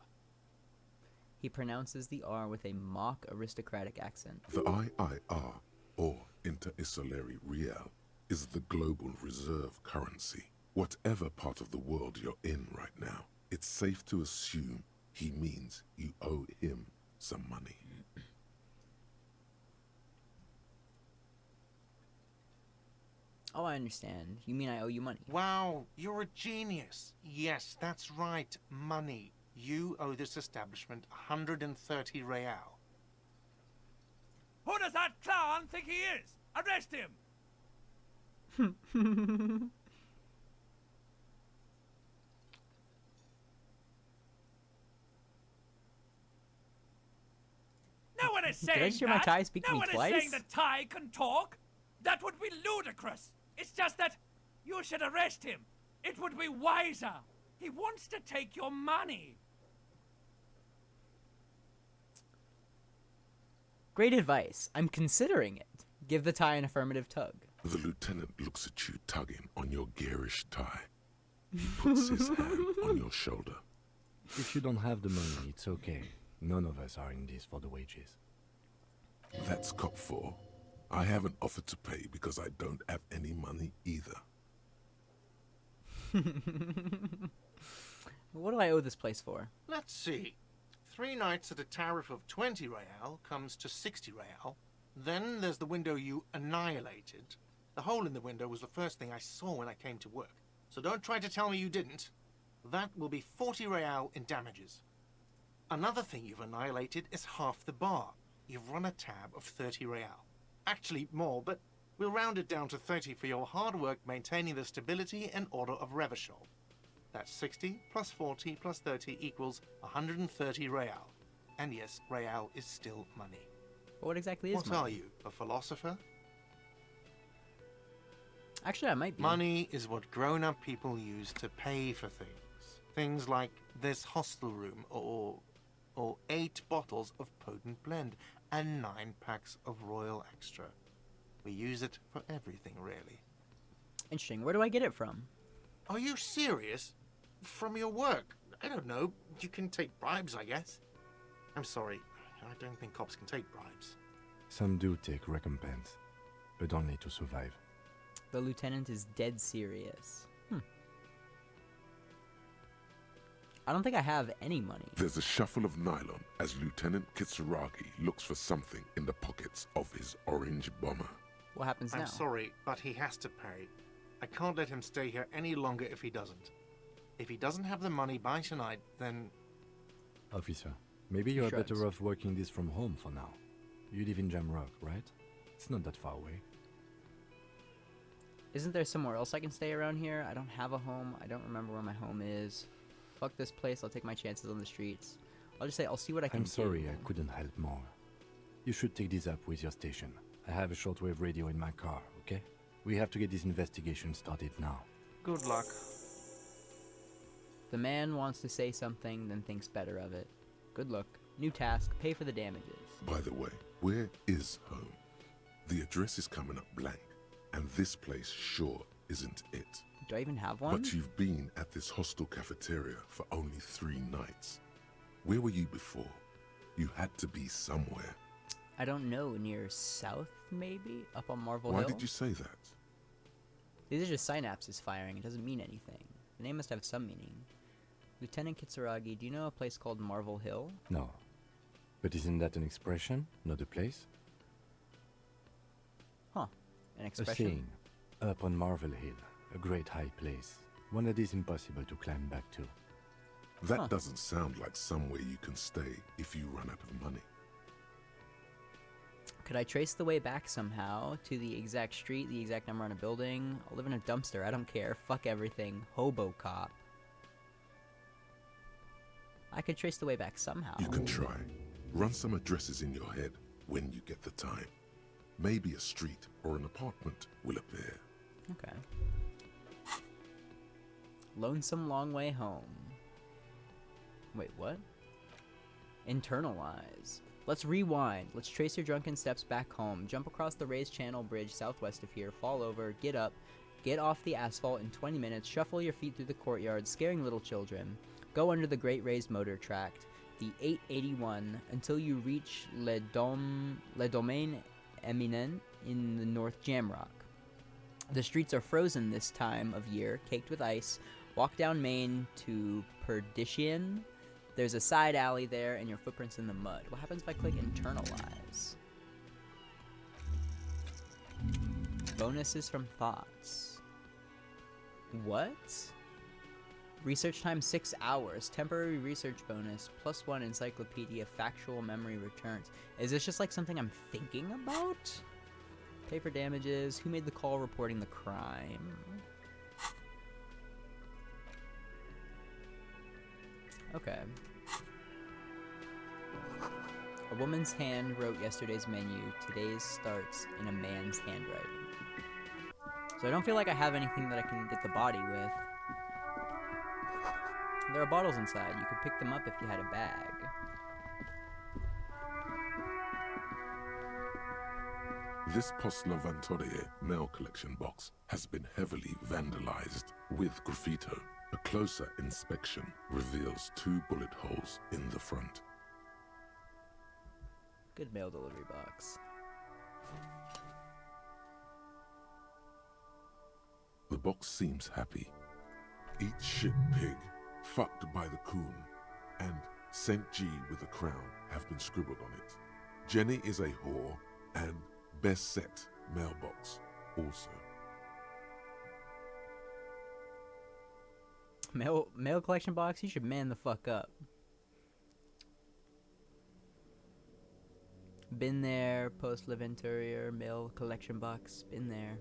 He pronounces the R with a mock aristocratic accent. The IIR, or Inter-Isolary Real, is the global reserve currency. Whatever part of the world you're in right now, it's safe to assume he means you owe him some money. Oh, I understand. You mean I owe you money? Wow, you're a genius. Yes, that's right. Money. You owe this establishment 130 real. Who does that clown think he is? Arrest him! No one is saying Did I just hear my that. tie speak to No me one twice? is saying that Ty can talk. That would be ludicrous. It's just that you should arrest him. It would be wiser. He wants to take your money. Great advice. I'm considering it. Give the tie an affirmative tug. The lieutenant looks at you tugging on your garish tie. He puts his hand on your shoulder. If you don't have the money, it's okay. None of us are in this for the wages. That's cop 4. I haven't offered to pay because I don't have any money either. What do I owe this place for? Let's see. 3 nights at a tariff of 20 real comes to 60 real. Then there's the window you annihilated. The hole in the window was the first thing I saw when I came to work. So don't try to tell me you didn't. That will be 40 real in damages. Another thing you've annihilated is half the bar. You've run a tab of 30 real. Actually more, but we'll round it down to 30 for your hard work maintaining the stability and order of Revachol. That's 60 plus 40 plus 30 equals 130 real. And yes, real is still money. What exactly is What money? are you, a philosopher? Actually, I might be. Money is what grown-up people use to pay for things. Things like this hostel room or 8 bottles of potent blend and 9 packs of Royal Extra. We use it for everything, really. Interesting. Where do I get it from? Are you serious? From your work? I don't know. You can take bribes, I guess. I'm sorry. I don't think cops can take bribes. Some do take recompense, but only to survive. The lieutenant is dead serious. I don't think I have any money. There's a shuffle of nylon as Lieutenant Kitsuragi looks for something in the pockets of his orange bomber. What happens now? I'm sorry, but he has to pay. I can't let him stay here any longer if he doesn't. If he doesn't have the money by tonight, then... Officer, maybe you're Shrugs. better off working this from home for now. You live in Jamrock, right? It's not that far away. Isn't there somewhere else I can stay around here? I don't have a home. I don't remember where my home is. Fuck this place. I'll take my chances on the streets. I'll just say I'll see what I can I'm do. sorry I couldn't help more. You should take this up with your station. I have a shortwave radio in my car, okay? We have to get this investigation started now. Good luck. The man wants to say something, then thinks better of it. Good luck. New task. Pay for the damages. By the way, where is home? The address is coming up blank, and this place sure isn't it. Do I even have one? But you've been at this hostel cafeteria for only 3 nights. Where were you before? You had to be somewhere. I don't know. Near south, maybe? Up on Marvel Why Hill? did you say that? These are just synapses firing. It doesn't mean anything. The name must have some meaning. Lieutenant Kitsuragi, do you know a place called Marvel Hill? No. But isn't that an expression, not a place? Huh. An A expression? saying. Up on Marvel Hill, a great high place. One that is impossible to climb back to. That Huh. doesn't sound like somewhere you can stay if you run out of money. Could I trace the way back somehow to the exact street, the exact number on a building? I'll live in a dumpster. I don't care. Fuck everything. Hobo cop. I could trace the way back somehow. You can try. Run some addresses in your head when you get the time. Maybe a street or an apartment will appear. Okay. Lonesome long way home. Wait, what? Internalize. Let's rewind. Let's trace your drunken steps back home. Jump across the raised channel bridge southwest of here. Fall over. Get up. Get off the asphalt in 20 minutes. Shuffle your feet through the courtyard, scaring little children. Go under the great raised motor tract, the 881, until you reach Le Domaine Eminent in the North Jamrock. The streets are frozen this time of year, caked with ice. Walk down Main to Perdition. There's a side alley there, and your footprint's in the mud. What happens if I click internalize? Bonuses from thoughts. What? Research time 6 hours. Temporary research bonus. +1 encyclopedia. Factual memory returns. Is this just like something I'm thinking about? Pay for damages. Who made the call reporting the crime? Okay. A woman's hand wrote yesterday's menu. Today's starts in a man's handwriting. So I don't feel like I have anything that I can get the body with. There are bottles inside. You could pick them up if you had a bag. This Postlovantorie mail collection box has been heavily vandalized with graffito. A closer inspection reveals 2 bullet holes in the front. Good mail delivery box. The box seems happy. Eat shit pig, fucked by the coon, and St. G with a crown have been scribbled on it. Jenny is a whore, and best set mailbox also. Mail collection box? You should man the fuck up. Been there. Post-live interior, mail collection box. Been there.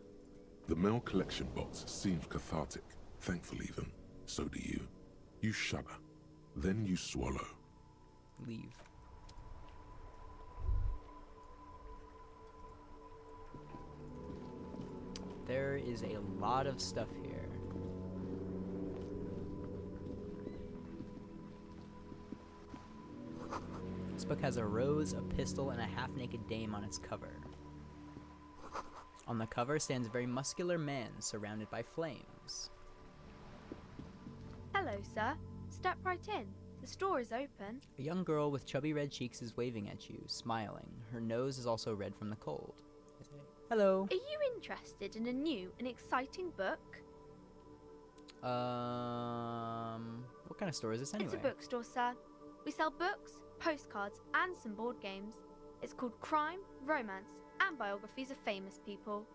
The mail collection box seems cathartic, thankful even. So do you. You shudder. Then you swallow. Leave. There is a lot of stuff here. This book has a rose, a pistol, and a half-naked dame on its cover. On the cover stands a very muscular man surrounded by flames. Hello, sir. Step right in. The store is open. A young girl with chubby red cheeks is waving at you, smiling. Her nose is also red from the cold. I say, hello. Are you interested in a new and exciting book? What kind of store is this anyway? It's a bookstore, sir. We sell books, postcards, and some board games. It's called Crime, Romance, and Biographies of Famous People.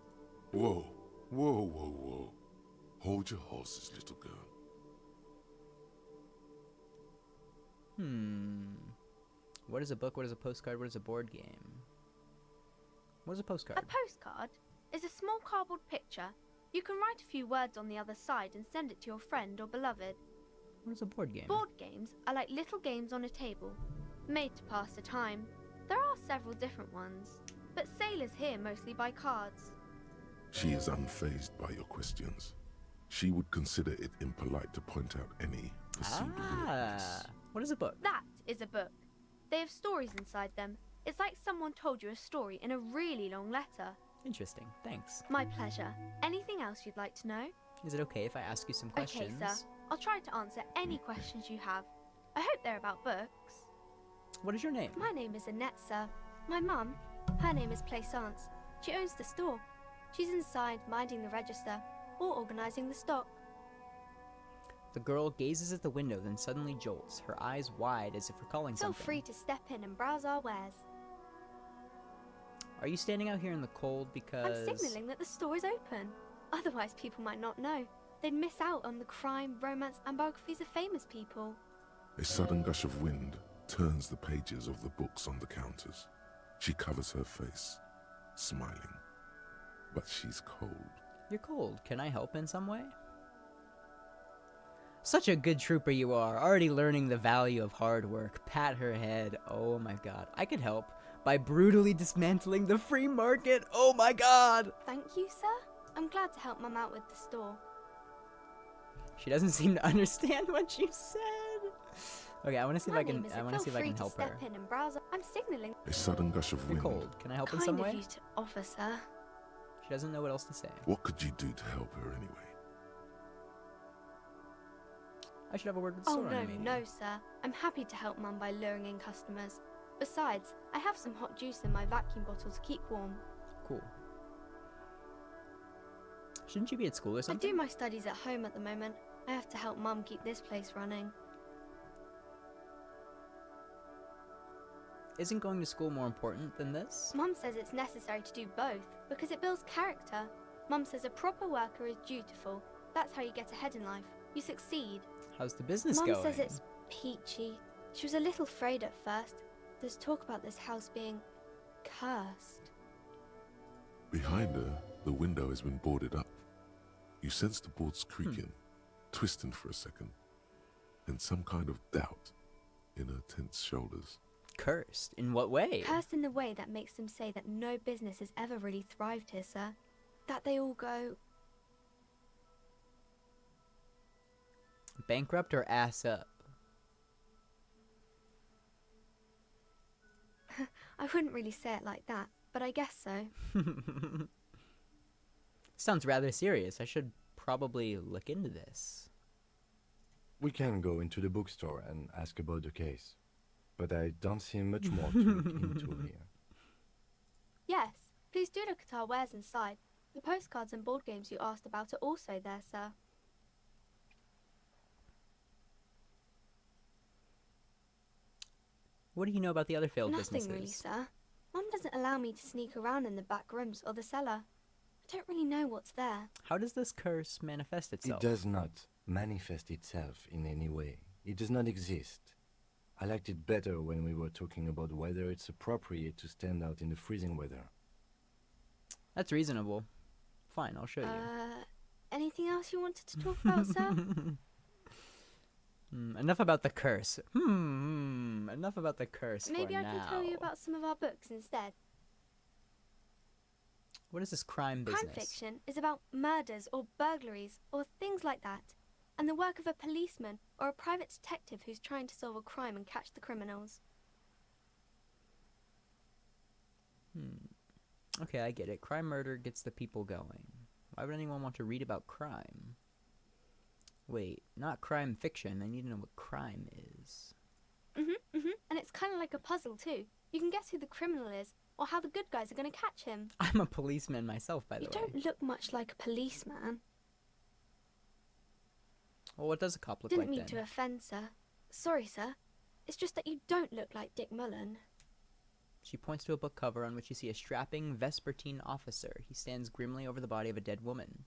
Whoa, whoa, whoa, whoa. Hold your horses, little girl. What is a book? What is a postcard? What is a board game? What is a postcard? A postcard is a small cardboard picture. You can write a few words on the other side and send it to your friend or beloved. What is a board game? Board games are like little games on a table, made to pass the time. There are several different ones, but sailors here mostly buy cards. She is unfazed by your questions. She would consider it impolite to point out any perceived weirdness. What is a book? That is a book. They have stories inside them. It's like someone told you a story in a really long letter. Interesting, thanks. My pleasure. Anything else you'd like to know? Is it okay if I ask you some questions? Okay, sir. I'll try to answer any questions you have. I hope they're about books. What is your name? My name is Annette, sir. My mum, her name is Plaisance. She owns the store. She's inside minding the register or organising the stock. The girl gazes at the window, then suddenly jolts, her eyes wide as if recalling Feel something. free to step in and browse our wares. Are you standing out here in the cold because... I'm signalling that the store is open. Otherwise, people might not know. They'd miss out on the crime, romance, and biographies of famous people. A sudden gush of wind turns the pages of the books on the counters. She covers her face, smiling. But she's cold. You're cold. Can I help in some way? Such a good trooper you are, already learning the value of hard work. Pat her head. Oh my god. I could help by brutally dismantling the free market. Oh my god! Thank you, sir. I'm glad to help Mum out with the store. She doesn't seem to understand what you said. Okay, I want to see if I can. I want to see if I can help her. Step in and browse. I'm signaling. A sudden gush of You're wind. cold. Can I help in some way? Kind of you to offer, sir. She doesn't know what else to say. What could you do to help her anyway? I should have a word with the Oh store no, owner, maybe. no, sir. I'm happy to help Mum by luring in customers. Besides, I have some hot juice in my vacuum bottle to keep warm. Cool. Shouldn't you be at school or I something? do my studies at home at the moment. I have to help Mum keep this place running. Isn't going to school more important than this? Mum says it's necessary to do both because it builds character. Mum says a proper worker is dutiful. That's how you get ahead in life. You succeed. How's the business Mum going? says it's peachy. She was a little afraid at first. There's talk about this house being cursed. Behind her, the window has been boarded up. You sense the boards creaking, twisting for a second, and some kind of doubt in her tense shoulders. Cursed? In what way? Cursed in the way that makes them say that no business has ever really thrived here, sir. That they all go... Bankrupt or ass up? I wouldn't really say it like that, but I guess so. Sounds rather serious. I should probably look into this. We can go into the bookstore and ask about the case, but I don't see much more to look into here. Yes, please do look at our wares inside. The postcards and board games you asked about are also there, sir. What do you know about the other failed businesses? Nothing really, sir. Mum doesn't allow me to sneak around in the back rooms or the cellar. I don't really know what's there. How does this curse manifest itself? It does not manifest itself in any way. It does not exist. I liked it better when we were talking about whether it's appropriate to stand out in the freezing weather. That's reasonable. Fine, I'll show you. Anything else you wanted to talk about, sir? Enough about the curse. Enough about the curse Maybe for I now. can tell you about some of our books instead. What is this crime business? Crime fiction is about murders or burglaries or things like that, and the work of a policeman or a private detective who's trying to solve a crime and catch the criminals. Okay, I get it. Crime murder gets the people going. Why would anyone want to read about crime? Wait, not crime fiction. I need to know what crime is. And it's kind of like a puzzle too. You can guess who the criminal is or how the good guys are going to catch him. I'm a policeman myself, by the way. You don't look much like a policeman. Well, what does a cop look like then? Didn't mean to offend, sir. Sorry, sir. It's just that you don't look like Dick Mullen. She points to a book cover on which you see a strapping Vespertine officer. He stands grimly over the body of a dead woman.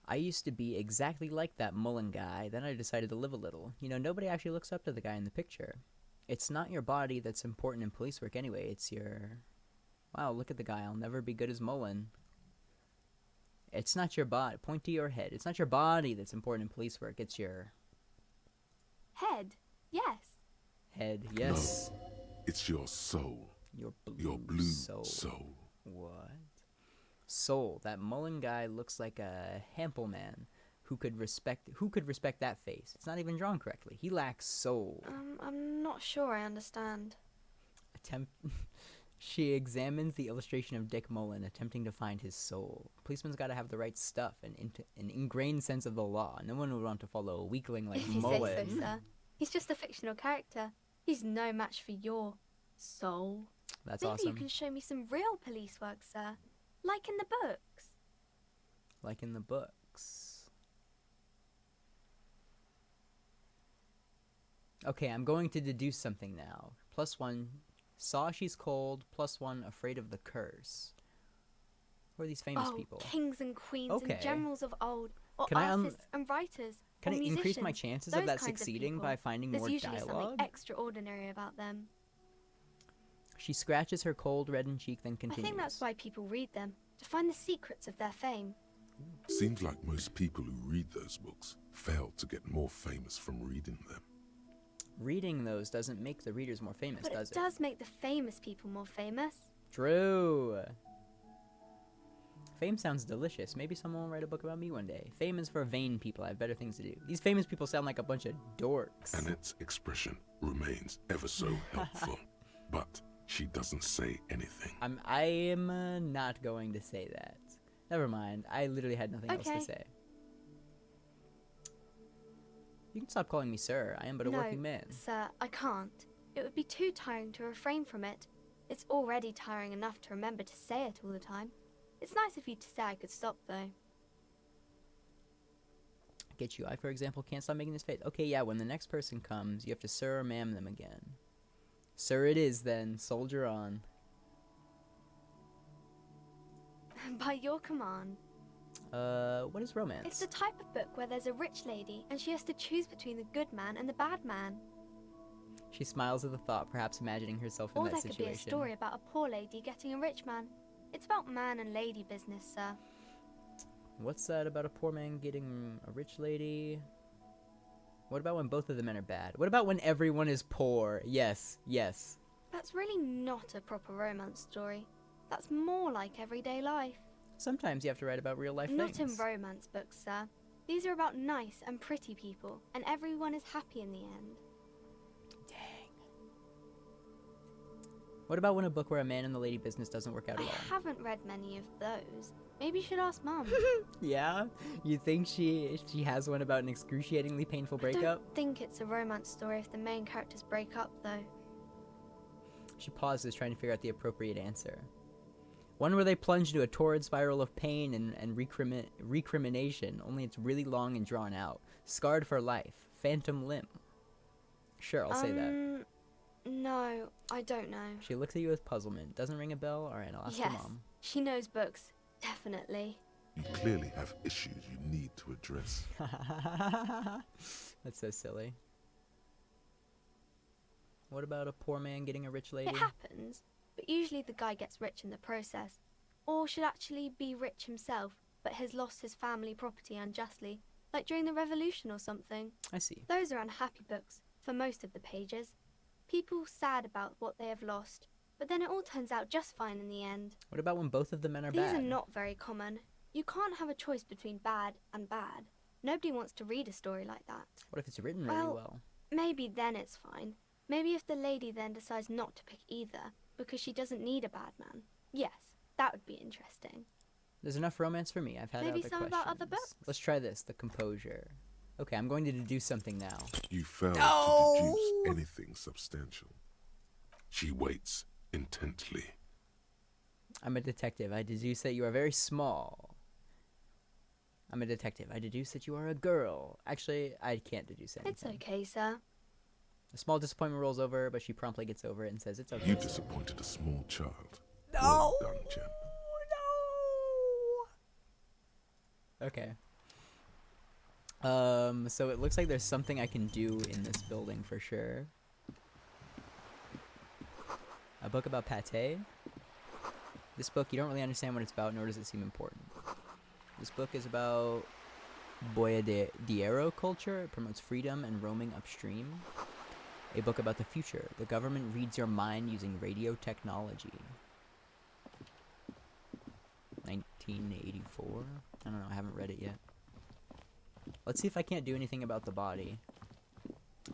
I used to be exactly like that Mullen guy, then I decided to live a little. You know, nobody actually looks up to the guy in the picture. It's not your body that's important in police work anyway, it's your... Wow, look at the guy, I'll never be good as Mullen. It's not your body, point to your head. It's not your body that's important in police work, it's your... Head? Yes. Head, yes. No, it's your soul. Your blue soul. soul. What? Soul. That Mullen guy looks like a Hample man who could respect that face. It's not even drawn correctly. He lacks soul. I'm not sure I understand. She examines the illustration of Dick Mullen, attempting to find his soul. Policeman's got to have the right stuff and an ingrained sense of the law. No one would want to follow a weakling like If you Mullen. say so, sir. He's just a fictional character. He's no match for your soul. That's Maybe awesome. you can show me some real police work, sir. Like in the books. Like in the books. Okay, I'm going to deduce something now. +1, saw she's cold. +1, afraid of the curse. Who are these famous people? Kings and queens Okay. and generals of old. Or Can I artists and writers. Can or I increase my musicians, chances those of that kinds of succeeding people. by finding There's more usually dialogue? something extraordinary about them. She scratches her cold, reddened cheek, then continues. I think that's why people read them, to find the secrets of their fame. Seems like most people who read those books fail to get more famous from reading them. Reading those doesn't make the readers more famous, But does it does make the famous people more famous. True. Fame sounds delicious. Maybe someone will write a book about me one day. Fame is for vain people. I have better things to do. These famous people sound like a bunch of dorks. And its expression remains ever so helpful. But she doesn't say anything. I am not going to say that. Never mind. I literally had nothing else to say. You can stop calling me sir. I am but a working man. Sir, I can't. It would be too tiring to refrain from it. It's already tiring enough to remember to say it all the time. It's nice of you to say I could stop, though. Get you. I, for example, can't stop making this face. Okay, yeah, when the next person comes, you have to sir or ma'am them again. Sir it is, then. Soldier on. By your command. What is romance? It's the type of book where there's a rich lady and she has to choose between the good man and the bad man. She smiles at the thought, perhaps imagining herself in Or that there situation. could be a story about a poor lady getting a rich man. It's about man and lady business, sir. What's that about a poor man getting a rich lady? What about when both of the men are bad? What about when everyone is poor? Yes, yes. That's really not a proper romance story. That's more like everyday life. Sometimes you have to write about real life Not things. in romance books, sir. These are about nice and pretty people, and everyone is happy in the end. What about when a book where a man and the lady business doesn't work out at all? I haven't read many of those. Maybe you should ask Mum. Yeah? You think she has one about an excruciatingly painful breakup? I don't think it's a romance story if the main characters break up, though. She pauses, trying to figure out the appropriate answer. One where they plunge into a torrid spiral of pain and recrimination, only it's really long and drawn out. Scarred for life. Phantom limb. Sure, I'll say that. No, I don't know. She looks at you with puzzlement. Doesn't ring a bell? Alright, I'll ask Yes, your mom. she knows books. Definitely. You clearly have issues you need to address. That's so silly. What about a poor man getting a rich lady? It happens, but usually the guy gets rich in the process. Or should actually be rich himself, but has lost his family property unjustly, like during the revolution or something. I see. Those are unhappy books, for most of the pages. People sad about what they have lost, but then it all turns out just fine in the end. What about when both of the men are These bad? are not very common. You can't have a choice between bad and bad. Nobody wants to read a story like that. What if it's written really well? Maybe then it's fine. Maybe if the lady then decides not to pick either, because she doesn't need a bad man. Yes, that would be interesting. There's enough romance for me. I've had Maybe other some questions. about other books? Let's try this, the composure. Okay, I'm going to deduce something now. You failed to deduce anything substantial. She waits intently. I'm a detective. I deduce that you are very small. I'm a detective. I deduce that you are a girl. Actually, I can't deduce anything. It's okay, sir. A small disappointment rolls over, but she promptly gets over it and says it's okay. You disappointed a small child. No! Well done, Jem. Okay. So it looks like there's something I can do in this building for sure. A book about pate. This book, you don't really understand what it's about, nor does it seem important. This book is about boyadero culture. It promotes freedom and roaming upstream. A book about the future. The government reads your mind using radio technology. 1984? I don't know, I haven't read it yet. Let's see if I can't do anything about the body.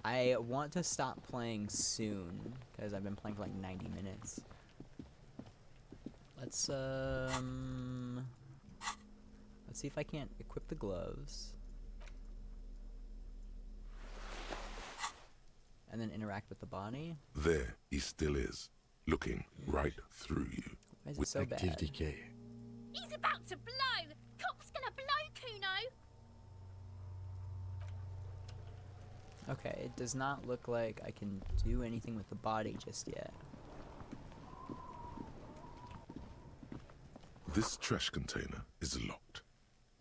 I want to stop playing soon, because I've been playing for like 90 minutes. Let's see if I can't equip the gloves. And then interact with the body. There he still is, looking right through you. Why is it so bad? Active decay. He's about to blow! Cock's gonna blow, Kuno! Okay, it does not look like I can do anything with the body just yet. This trash container is locked.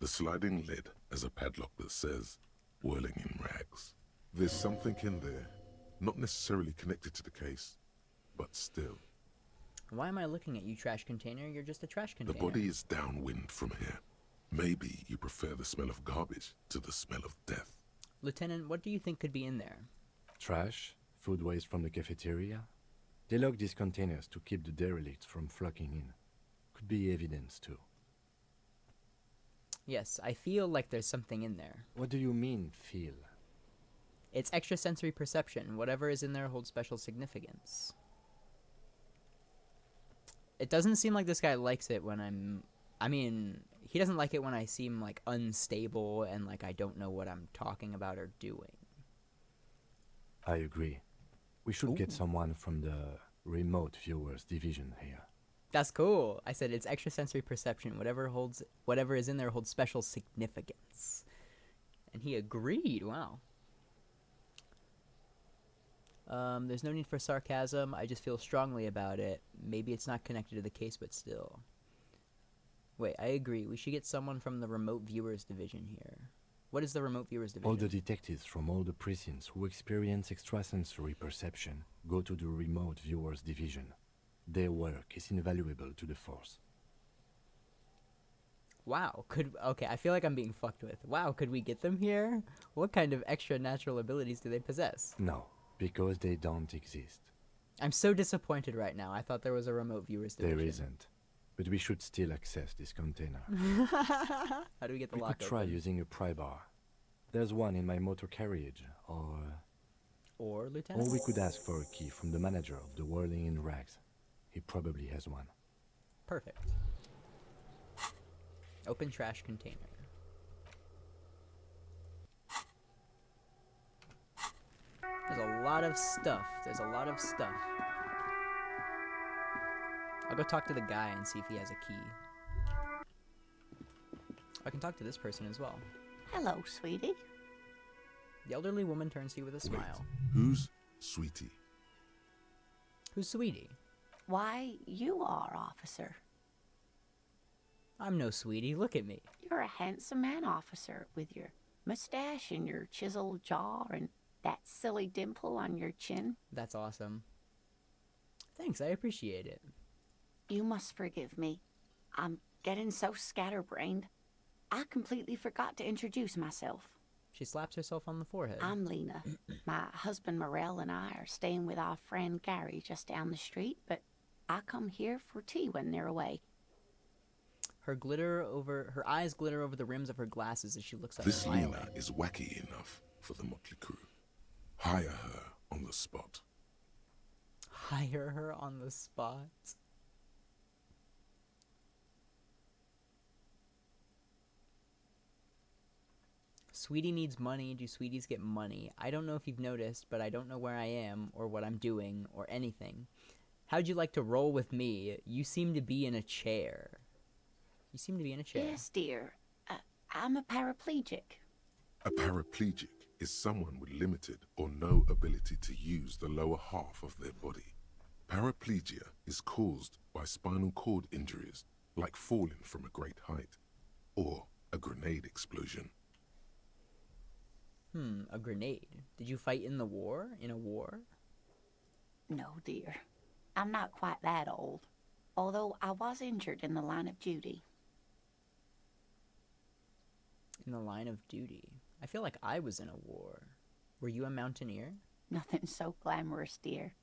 The sliding lid has a padlock that says, whirling in rags. There's something in there, not necessarily connected to the case, but still. Why am I looking at you, trash container? You're just a trash container. The body is downwind from here. Maybe you prefer the smell of garbage to the smell of death. Lieutenant, what do you think could be in there? Trash, food waste from the cafeteria. They lock these containers to keep the derelicts from flocking in. Could be evidence too. Yes, I feel like there's something in there. What do you mean, feel? It's extrasensory perception. Whatever is in there holds special significance. It doesn't seem like this guy likes it when I mean, he doesn't like it when I seem like unstable and like I don't know what I'm talking about or doing. I agree. We should get someone from the remote viewers division here. That's cool. I said it's extrasensory perception. Whatever is in there holds special significance. And he agreed. Wow. There's no need for sarcasm. I just feel strongly about it. Maybe it's not connected to the case, but still. Wait, I agree. We should get someone from the remote viewers division here. What is the remote viewers division? All the detectives from all the precincts who experience extrasensory perception go to the remote viewers division. Their work is invaluable to the force. Wow, okay, I feel like I'm being fucked with. Wow, could we get them here? What kind of extra natural abilities do they possess? No, because they don't exist. I'm so disappointed right now. I thought there was a remote viewers division. There isn't. But we should still access this container. How do we get the we lock could try open? using a pry bar. There's one in my motor carriage, Or, Lieutenant? Or we could ask for a key from the manager of the Whirling in Rags. He probably has one. Perfect. Open trash container. There's a lot of stuff. I'll go talk to the guy and see if he has a key. I can talk to this person as well. Hello, sweetie. The elderly woman turns to you with a smile. Who's Sweetie? Who's Sweetie? Why, you are, officer. I'm no sweetie. Look at me. You're a handsome man, officer, with your mustache and your chiseled jaw and That silly dimple on your chin. That's awesome. Thanks, I appreciate it. You must forgive me. I'm getting so scatterbrained. I completely forgot to introduce myself. She slaps herself on the forehead. I'm Lena. My husband Morel and I are staying with our friend Gary just down the street, but I come here for tea when they're away. Her eyes glitter over the rims of her glasses as she looks up. This Lena is wacky enough for the Motley Crew. Hire her on the spot. Hire her on the spot. Sweetie needs money. Do sweeties get money? I don't know if you've noticed, but I don't know where I am or what I'm doing or anything. How'd you like to roll with me? You seem to be in a chair. You seem to be in a chair. Yes, dear. I'm a paraplegic. A paraplegic is someone with limited or no ability to use the lower half of their body. Paraplegia is caused by spinal cord injuries, like falling from a great height, or a grenade explosion. A grenade. Did you fight in the war? In a war? No, dear. I'm not quite that old, although I was injured in the line of duty. In the line of duty? I feel like I was in a war. Were you a mountaineer? Nothing so glamorous, dear.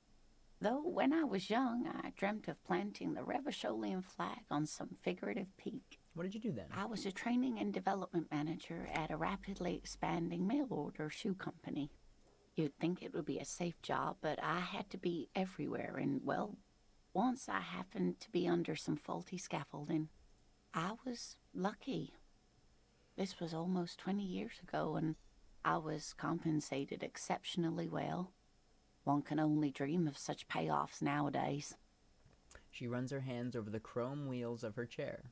Though when I was young, I dreamt of planting the Revacholian flag on some figurative peak. What did you do then? I was a training and development manager at a rapidly expanding mail-order shoe company. You'd think it would be a safe job, but I had to be everywhere, and, well, once I happened to be under some faulty scaffolding. I was lucky. This was almost 20 years ago, and I was compensated exceptionally well. One can only dream of such payoffs nowadays. She runs her hands over the chrome wheels of her chair.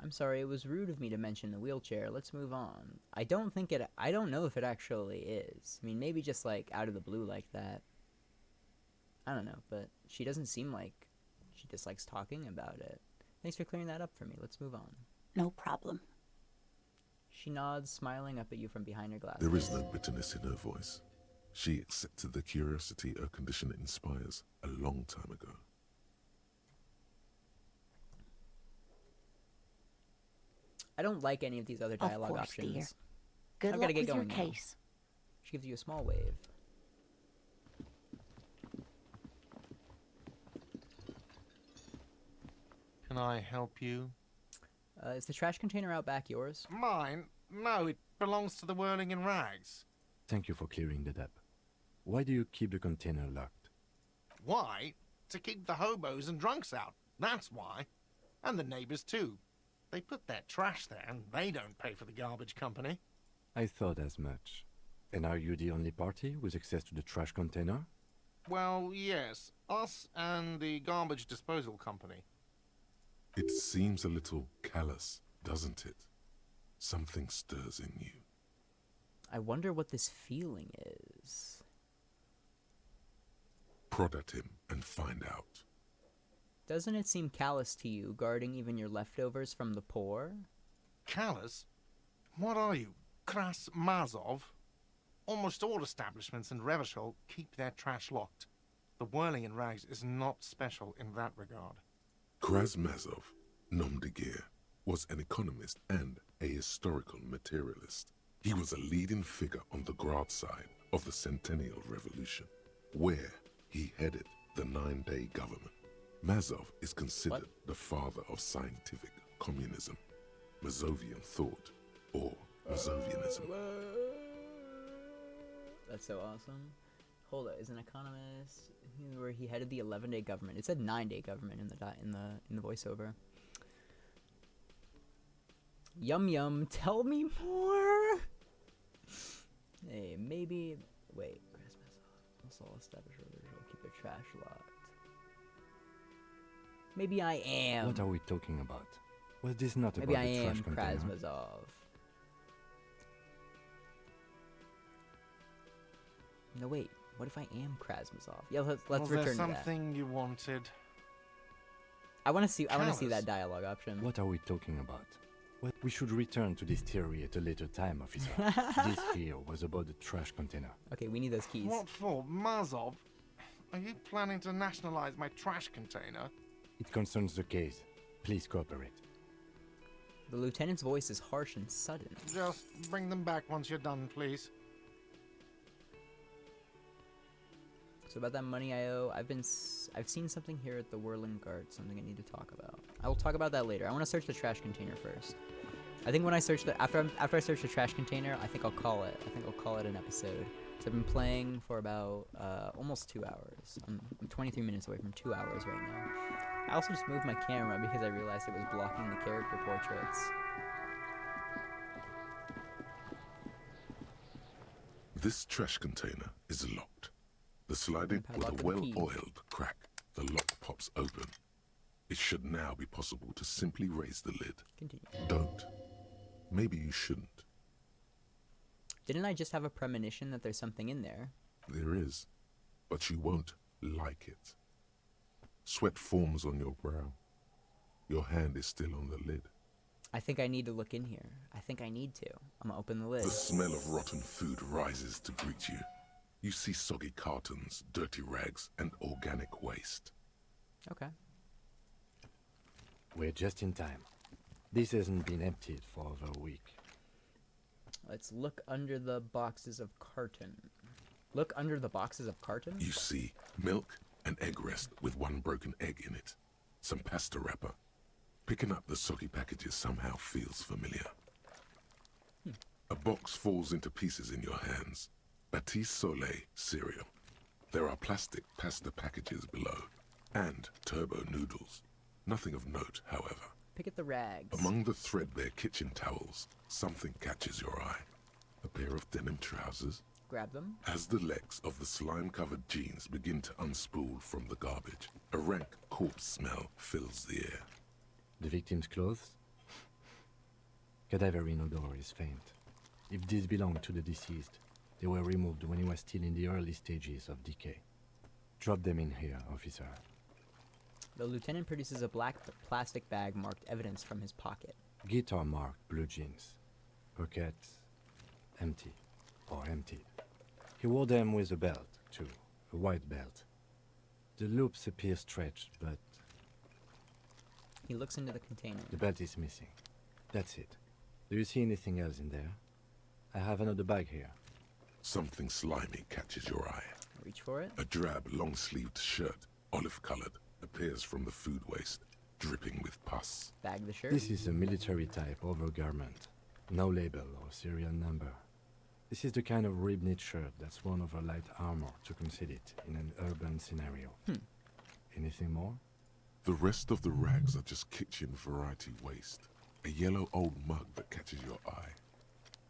I'm sorry, it was rude of me to mention the wheelchair. Let's move on. I don't know if it actually is. I mean, maybe just, like, out of the blue like that. I don't know, but she doesn't seem like she dislikes talking about it. Thanks for clearing that up for me. Let's move on. No problem. She nods, smiling up at you from behind her glasses. There is no bitterness in her voice. She accepted the curiosity her condition inspires a long time ago. I don't like any of these other dialogue of course, options. Dear. Good I've luck got to get with going your now. case. She gives you a small wave. Can I help you? Is the trash container out back yours? Mine? No, it belongs to the Whirling in Rags. Thank you for clearing that up. Why do you keep the container locked? Why? To keep the hobos and drunks out. That's why. And the neighbors too. They put their trash there and they don't pay for the garbage company. I thought as much. And are you the only party with access to the trash container? Well, yes. Us and the garbage disposal company. It seems a little callous, doesn't it? Something stirs in you. I wonder what this feeling is. Prod at him and find out. Doesn't it seem callous to you, guarding even your leftovers from the poor? Callous? What are you, Kras Mazov? Almost all establishments in Revachol keep their trash locked. The Whirling in Rags is not special in that regard. Krasmazov, nom de guerre, was an economist and a historical materialist. He was a leading figure on the Grad side of the Centennial Revolution, where he headed the 9-day government. Mazov is considered the father of scientific communism, Mazovian thought, or Mazovianism. That's so awesome. Hold it, is an economist where he headed the 11-day government. It said 9-day government in the voiceover. Yum yum, tell me more. Hey, maybe wait. Also establish will keep their trash locked. Maybe I am. What are we talking about? Was this not Maybe about I the trash am container? Krasmazov. No wait. What if I am Krasmazov? Yeah, let's return to that. Was there something you wanted? I want to see that dialogue option. What are we talking about? Well, we should return to this theory at a later time, officer. This here was about the trash container. Okay, we need those keys. What for? Mazov? Are you planning to nationalize my trash container? It concerns the case. Please cooperate. The lieutenant's voice is harsh and sudden. Just bring them back once you're done, please. So about that money I owe, I've seen something here at the Whirling Guard, something I need to talk about. I will talk about that later. I want to search the trash container first. I think when I search after I search the trash container, I think I'll call it. I think I'll call it an episode. So I've been playing for about almost 2 hours. I'm 23 minutes away from 2 hours right now. I also just moved my camera because I realized it was blocking the character portraits. This trash container is locked. The sliding with a well-oiled crack, the lock pops open. It should now be possible to simply raise the lid. Continue. Don't. Maybe you shouldn't. Didn't I just have a premonition that there's something in there? There is, but you won't like it. Sweat forms on your brow. Your hand is still on the lid. I think I need to look in here. I think I need to. I'm gonna open the lid. The smell of rotten food rises to greet you. You see soggy cartons, dirty rags, and organic waste. Okay. We're just in time. This hasn't been emptied for over a week. Let's look under the boxes of carton. Look under the boxes of carton? You see milk and egg rest with one broken egg in it. Some pasta wrapper. Picking up the soggy packages somehow feels familiar. A box falls into pieces in your hands. Batiste Soleil cereal. There are plastic pasta packages below. And turbo noodles. Nothing of note, however. Pick at the rags. Among the threadbare kitchen towels, something catches your eye. A pair of denim trousers. Grab them. As the legs of the slime-covered jeans begin to unspool from the garbage, a rank corpse smell fills the air. The victim's clothes? Cadaverine odor is faint. If these belong to the deceased, they were removed when he was still in the early stages of decay. Drop them in here, officer. The lieutenant produces a black plastic bag marked evidence from his pocket. Guitar marked blue jeans. Pockets empty or emptied. He wore them with a belt, too. A white belt. The loops appear stretched, but He looks into the container. the belt is missing. That's it. Do you see anything else in there? I have another bag here. Something slimy catches your eye. Reach for it. A drab, long-sleeved shirt, olive-colored, appears from the food waste, dripping with pus. Bag the shirt. This is a military-type overgarment. No label or serial number. This is the kind of rib-knit shirt that's worn over light armor to conceal it in an urban scenario. Anything more? The rest of the rags are just kitchen variety waste. A yellow old mug that catches your eye.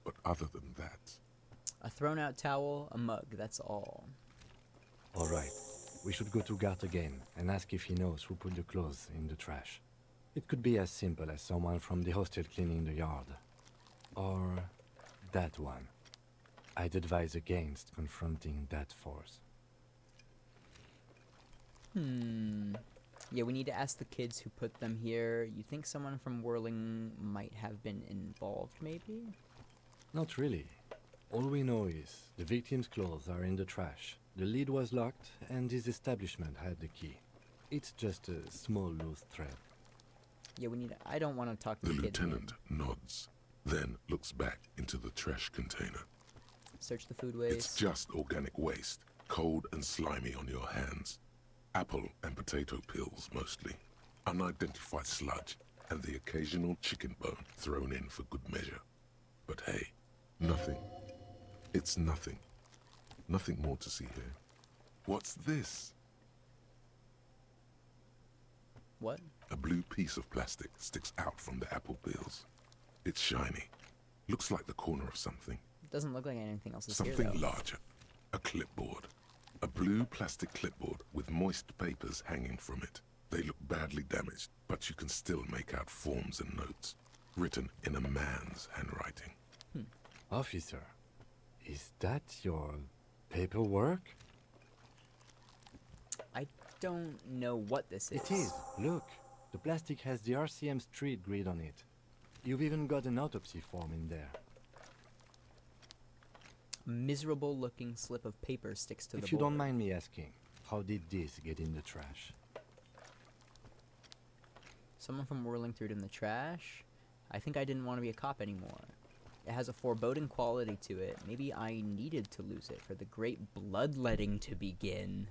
But other than that... A thrown-out towel, a mug, that's all. All right. We should go to Gart again and ask if he knows who put the clothes in the trash. It could be as simple as someone from the hostel cleaning the yard. Or that one. I'd advise against confronting that force. Yeah, we need to ask the kids who put them here. You think someone from Whirling might have been involved, maybe? Not really. All we know is the victim's clothes are in the trash. The lid was locked, and his establishment had the key. It's just a small loose thread. Yeah, we need to, I don't want to talk to The the kids. lieutenant nods, then looks back into the trash container. Search the food waste. It's just organic waste, cold and slimy on your hands. Apple and potato peels, mostly. Unidentified sludge, and the occasional chicken bone thrown in for good measure. But hey, nothing. It's nothing. Nothing more to see here. What's this? What? A blue piece of plastic sticks out from the apple peels. It's shiny. Looks like the corner of something. It doesn't look like anything else is here, Something though. larger. A clipboard. A blue plastic clipboard with moist papers hanging from it. They look badly damaged, but you can still make out forms and notes. Written in a man's handwriting. Officer, is that your paperwork? I don't know what this is. It is. Look, the plastic has the RCM street grid on it. You've even got an autopsy form in there. A miserable-looking slip of paper sticks to the board. If you don't mind me asking, how did this get in the trash? Someone from Whirling threw it in the trash. I think I didn't want to be a cop anymore. It has a foreboding quality to it. Maybe I needed to lose it for the great bloodletting to begin.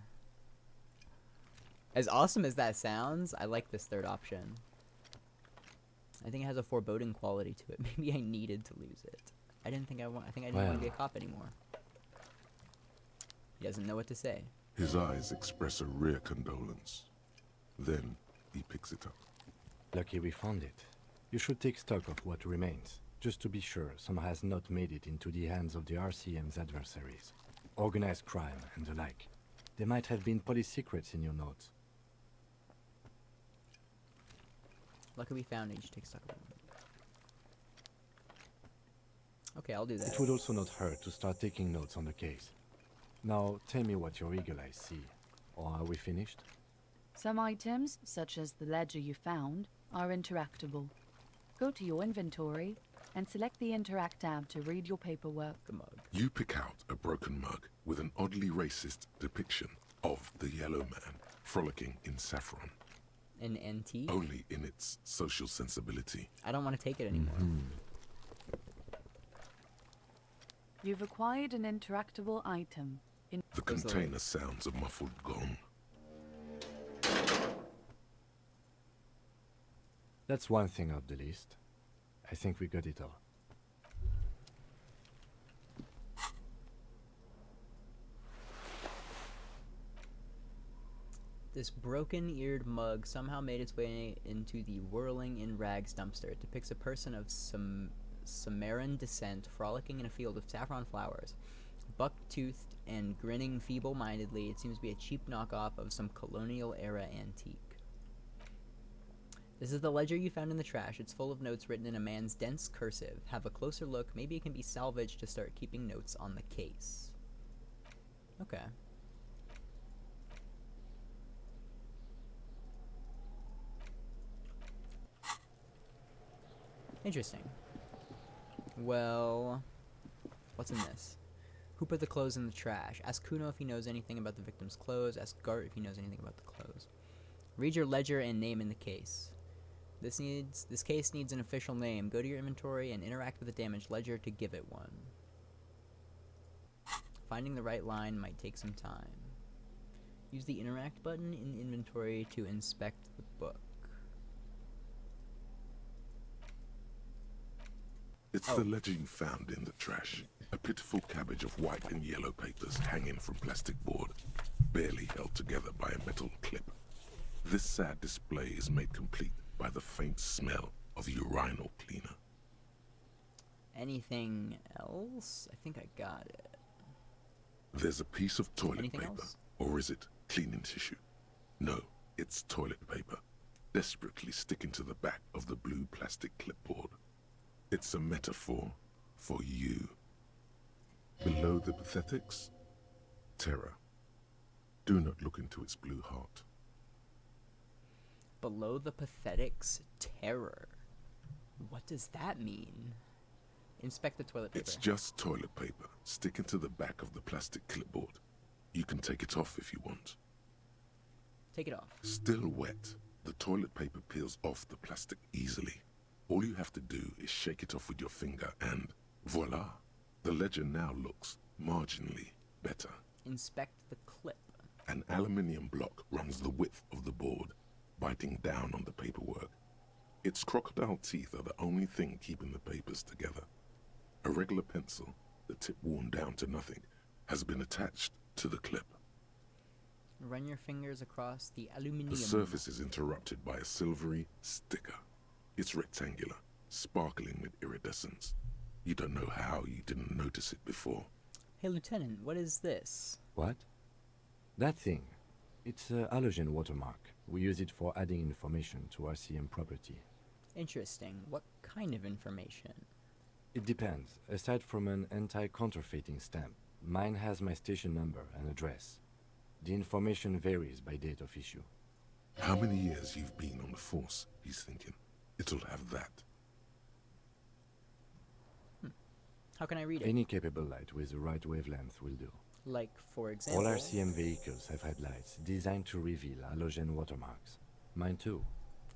As awesome as that sounds, I like this third option. I think it has a foreboding quality to it. Maybe I needed to lose it. I think I didn't want to be a cop anymore. He doesn't know what to say. His eyes express a rare condolence. Then he picks it up. Lucky we found it. You should take stock of what remains, just to be sure some has not made it into the hands of the RCM's adversaries. Organized crime and the like. There might have been police secrets in your notes. Lucky we found it. You should take stock of it. Okay, I'll do that. It would also not hurt to start taking notes on the case. Now, tell me what your eagle eyes see. Or are we finished? Some items, such as the ledger you found, are interactable. Go to your inventory and select the Interact tab to read your paperwork. The mug. You pick out a broken mug with an oddly racist depiction of the Yellow Man frolicking in saffron. An antique? Only in its social sensibility. I don't want to take it anymore. You've acquired an interactable item. The container sounds a muffled gong. That's one thing off the list. I think we got it all. This broken-eared mug somehow made its way into the whirling in rags dumpster. It depicts a person of Sumerian descent frolicking in a field of saffron flowers. Buck-toothed and grinning feeble-mindedly, it seems to be a cheap knockoff of some colonial-era antique. This is the ledger you found in the trash. It's full of notes written in a man's dense cursive. Have a closer look. Maybe it can be salvaged to start keeping notes on the case. Okay. Interesting. Well, what's in this? Who put the clothes in the trash? Ask Kuno if he knows anything about the victim's clothes. Ask Gart if he knows anything about the clothes. Read your ledger and name in the case. This case needs an official name. Go to your inventory and interact with the damaged ledger to give it one. Finding the right line might take some time. Use the interact button in the inventory to inspect the book. It's the ledger you found in the trash. A pitiful cabbage of white and yellow papers hanging from plastic board, barely held together by a metal clip. This sad display is made complete by the faint smell of urinal cleaner. Anything else? I think I got it. There's a piece of toilet Anything paper. else? Or is it cleaning tissue? No, it's toilet paper, desperately sticking to the back of the blue plastic clipboard. It's a metaphor for you. Below the pathetics, terror. Do not look into its blue heart. Below the pathetics, terror. What does that mean? Inspect the toilet paper. It's just toilet paper sticking to the back of the plastic clipboard. You can take it off if you want. Take it off. Still wet, the toilet paper peels off the plastic easily. All you have to do is shake it off with your finger and voila! The ledger now looks marginally better. Inspect the clip. An aluminium block runs the width of the board, biting down on the paperwork. Its crocodile teeth are the only thing keeping the papers together. A regular pencil, the tip worn down to nothing, has been attached to the clip. Run your fingers across the aluminium. The surface is interrupted by a silvery sticker. It's rectangular, sparkling with iridescence. You don't know how you didn't notice it before. Hey, Lieutenant, what is this? What? That thing. It's a halogen watermark. We use it for adding information to RCM property. Interesting. What kind of information? It depends. Aside from an anti-counterfeiting stamp, mine has my station number and address. The information varies by date of issue. How many years you've been on the force, he's thinking. It'll have that. How can I read it? Any capable light with the right wavelength will do. Like, for example... All RCM vehicles have headlights designed to reveal halogen watermarks. Mine too.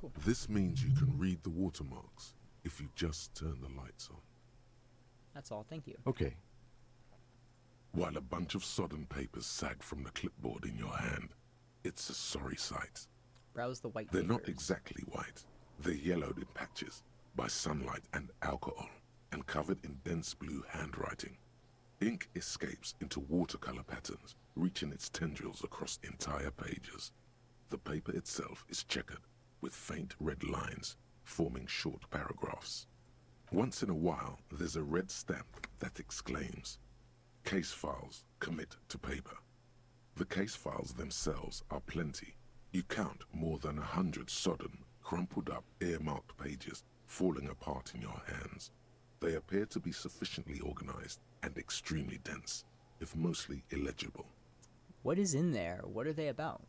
Cool. This means you can read the watermarks if you just turn the lights on. That's all, thank you. Okay. While a bunch of sodden papers sag from the clipboard in your hand, it's a sorry sight. Browse the white They're not papers. exactly white. They're yellowed in patches by sunlight and alcohol, and covered in dense blue handwriting. Ink escapes into watercolor patterns, reaching its tendrils across entire pages. The paper itself is checkered, with faint red lines, forming short paragraphs. Once in a while, there's a red stamp that exclaims, "Case files, commit to paper." The case files themselves are plenty. You count more than 100 sodden, crumpled up, earmarked pages falling apart in your hands. They appear to be sufficiently organized and extremely dense, if mostly illegible. What is in there? What are they about?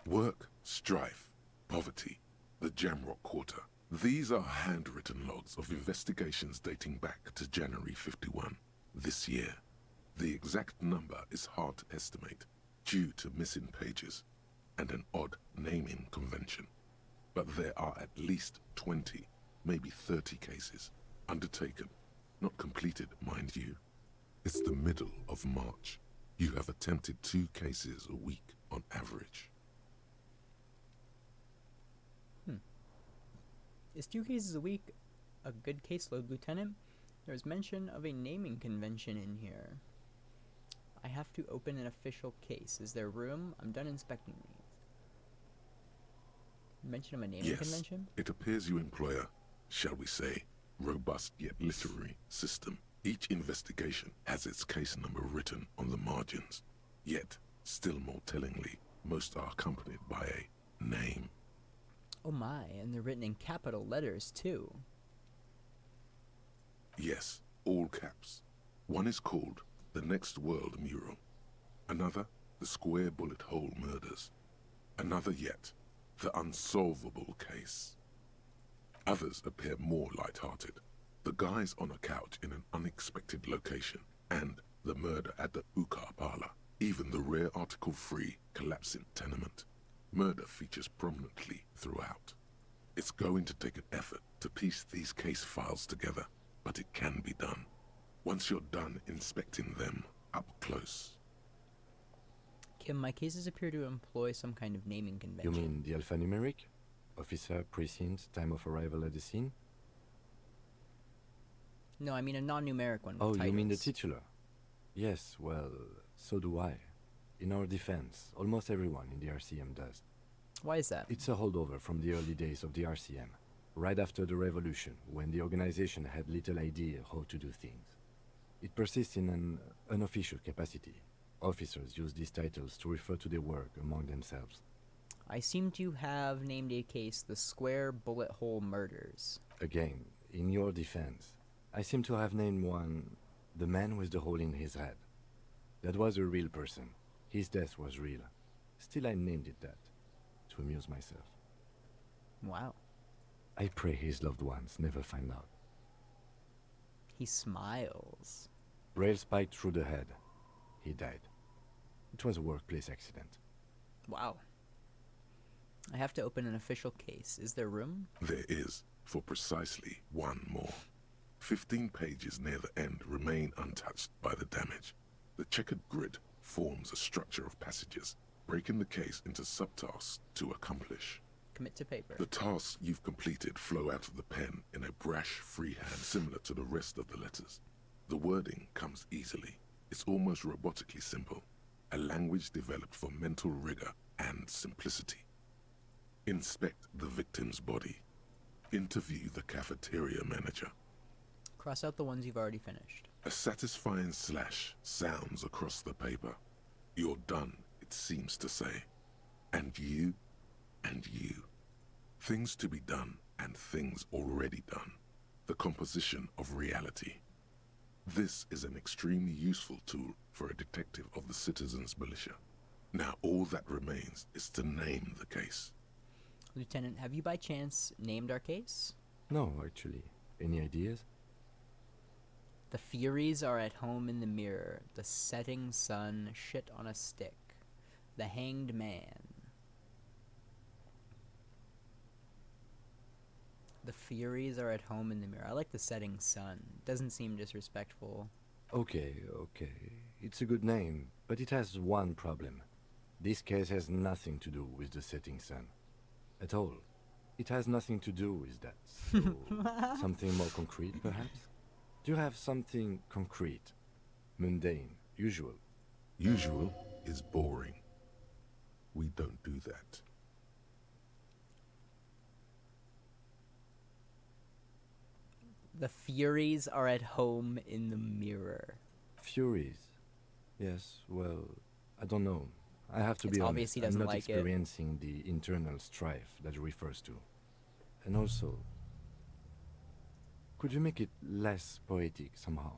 Work, strife, poverty, the Jamrock Quarter. These are handwritten logs of investigations dating back to January 51, this year. The exact number is hard to estimate, due to missing pages and an odd naming convention. But there are at least 20, maybe 30 cases, undertaken, not completed, mind you. It's the middle of March. You have attempted 2 cases a week on average. Is 2 cases a week a good caseload, Lieutenant? There's mention of a naming convention in here. I have to open an official case. Is there room? I'm done inspecting these. Mention of a naming convention? It appears you employ a, shall we say, robust yet literary system. Each investigation has its case number written on the margins. Yet, still more tellingly, most are accompanied by a name. Oh my, and they're written in capital letters too. Yes, all caps. One is called The Next World Mural. Another, The Square Bullet Hole Murders. Another yet, The Unsolvable Case. Others appear more light-hearted. The guys on a couch in an unexpected location, and the murder at the Ukar Parlor. Even the rare article-free collapsing tenement. Murder features prominently throughout. It's going to take an effort to piece these case files together, but it can be done. Once you're done inspecting them up close. Kim, my cases appear to employ some kind of naming convention. You mean the alphanumeric? Officer, precinct, time of arrival at the scene? No, I mean a non-numeric one. Oh, Titles. you mean the titular? Yes, well, so do I. In our defense, almost everyone in the RCM does. Why is that? It's a holdover from the early days of the RCM, right after the revolution, when the organization had little idea how to do things. It persists in an unofficial capacity. Officers use these titles to refer to their work among themselves. I seem to have named a case the Square Bullet Hole Murders. Again, in your defense, I seem to have named one the man with the hole in his head. That was a real person. His death was real. Still, I named it that, to amuse myself. Wow. I pray his loved ones never find out. He smiles. Rail spiked through the head. He died. It was a workplace accident. Wow. I have to open an official case. Is there room? There is, for precisely one more. 15 pages near the end remain untouched by the damage. The checkered grid forms a structure of passages, breaking the case into subtasks to accomplish. Commit to paper. The tasks you've completed flow out of the pen in a brash freehand similar to the rest of the letters. The wording comes easily. It's almost robotically simple, a language developed for mental rigor and simplicity. Inspect the victim's body. Interview the cafeteria manager. Cross out the ones you've already finished. A satisfying slash sounds across the paper. You're done, it seems to say. And you, and you. Things to be done and things already done. The composition of reality. This is an extremely useful tool for a detective of the citizens' militia. Now all that remains is to name the case. Lieutenant, have you by chance named our case? No, actually. Any ideas? The Furies are at home in the mirror. The setting sun, shit on a stick. The Hanged Man. The Furies are at home in the mirror. I like the setting sun. Doesn't seem disrespectful. Okay. It's a good name, but it has one problem. This case has nothing to do with the setting sun. At all. It has nothing to do with that. So, something more concrete, perhaps? Do you have something concrete? Mundane? Usual? Usual is boring. We don't do that. The Furies are at home in the mirror. Furies? Yes, well, I don't know. I have to It's be obvious honest, he doesn't I'm not like it. experiencing the internal strife that it refers to. And also, could you make it less poetic somehow?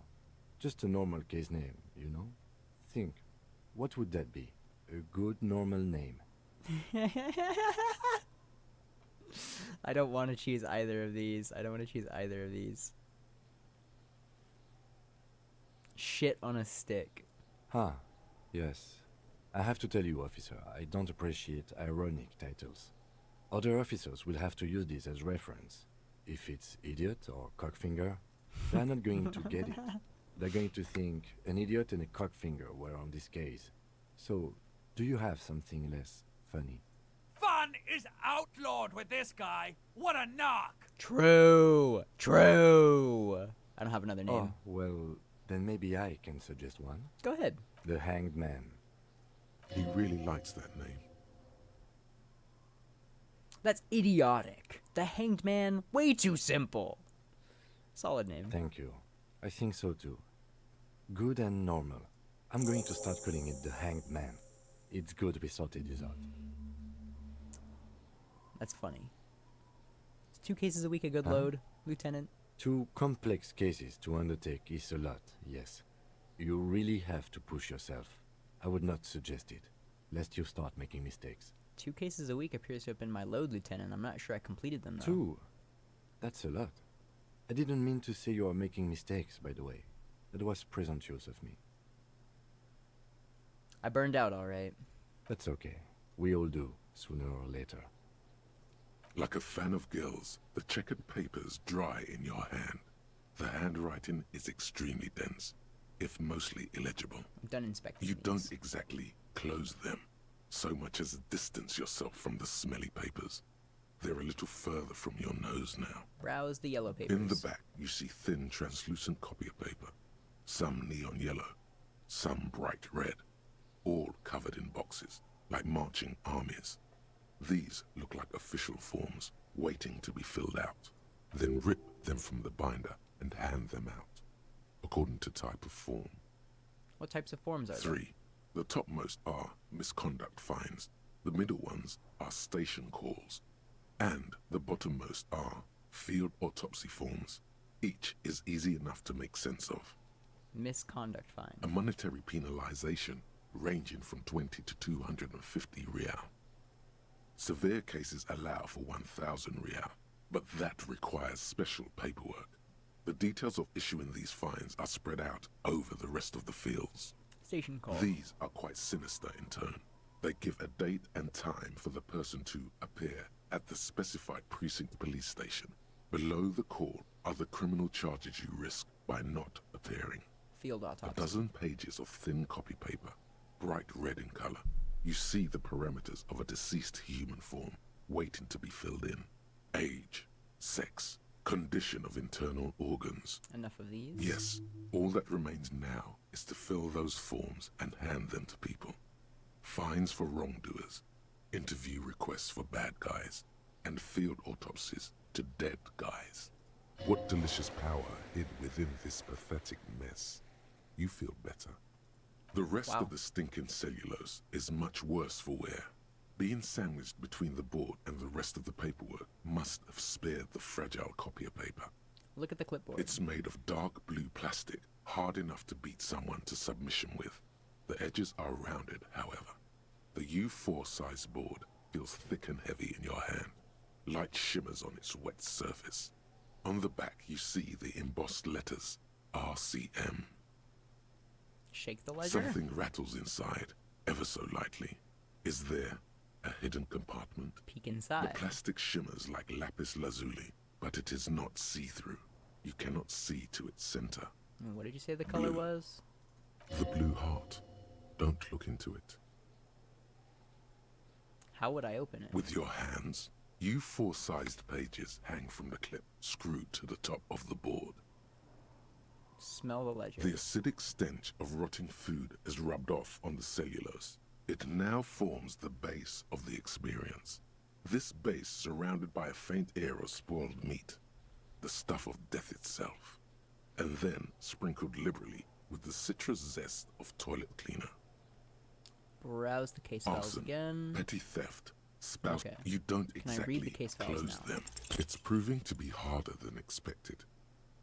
Just a normal case name, you know? Think, what would that be? A good normal name. I don't want to choose either of these. Shit on a stick. Yes. I have to tell you, officer, I don't appreciate ironic titles. Other officers will have to use this as reference. If it's idiot or cockfinger, they're not going to get it. They're going to think an idiot and a cockfinger were on this case. So, do you have something less funny? Fun is outlawed with this guy. What a knock! True. I don't have another name. Oh, well, then maybe I can suggest one. Go ahead. The Hanged Man. He really likes that name. That's idiotic. The Hanged Man, way too simple. Solid name. Thank you. I think so too. Good and normal. I'm going to start calling it the Hanged Man. It's good we sorted this out. That's funny. Is 2 cases a week a good load, Lieutenant? 2 complex cases to undertake is a lot, yes. You really have to push yourself. I would not suggest it, lest you start making mistakes. 2 cases a week appears to have been my load, Lieutenant. I'm not sure I completed them, though. 2? That's a lot. I didn't mean to say you are making mistakes, by the way. That was presumptuous of me. I burned out, all right. That's okay. We all do, sooner or later. Like a fan of gills, the checkered papers dry in your hand. The handwriting is extremely dense, if mostly illegible. I'm done inspecting You these. don't exactly close them, so much as distance yourself from the smelly papers. They're a little further from your nose now. Browse the yellow papers. In the back, you see thin, translucent copy of paper. Some neon yellow, some bright red, all covered in boxes, like marching armies. These look like official forms, waiting to be filled out. Then rip them from the binder and hand them out, according to type of form. What types of forms are there? 3. The topmost are misconduct fines. The middle ones are station calls. And the bottommost are field autopsy forms. Each is easy enough to make sense of. Misconduct fine. A monetary penalization ranging from 20 to 250 real. Severe cases allow for 1,000 real, but that requires special paperwork. The details of issuing these fines are spread out over the rest of the fields. Station call. These are quite sinister in turn. They give a date and time for the person to appear at the specified precinct police station. Below the call are the criminal charges you risk by not appearing. Field A autopsy. dozen pages of thin copy paper, bright red in color. You see the parameters of a deceased human form waiting to be filled in. Age, sex, condition of internal organs. Enough of these? Yes, all that remains now is to fill those forms and hand them to people. Fines for wrongdoers, interview requests for bad guys, and field autopsies to dead guys. What delicious power hid within this pathetic mess. You feel better. The rest Wow. of the stinking cellulose is much worse for wear. Being sandwiched between the board and the rest of the paperwork must have spared the fragile copier paper. Look at the clipboard. It's made of dark blue plastic, hard enough to beat someone to submission with. The edges are rounded, however. The U4 size board feels thick and heavy in your hand. Light shimmers on its wet surface. On the back you see the embossed letters, RCM. Shake the ledger? Something rattles inside, ever so lightly. Is there a hidden compartment? Peek inside. The plastic shimmers like lapis lazuli, but it is not see-through. You cannot see to its center. What did you say the color Blue. was? The blue heart. Don't look into it. How would I open it? With your hands, you 4-sized pages hang from the clip, screwed to the top of the board. Smell the ledger. The acidic stench of rotting food is rubbed off on the cellulose. It now forms the base of the experience. This base surrounded by a faint air of spoiled meat, the stuff of death itself, and then sprinkled liberally with the citrus zest of toilet cleaner. Browse the case files Arson, again. petty theft, spouse. Okay. You don't Can I exactly read the case files close now? them. It's proving to be harder than expected.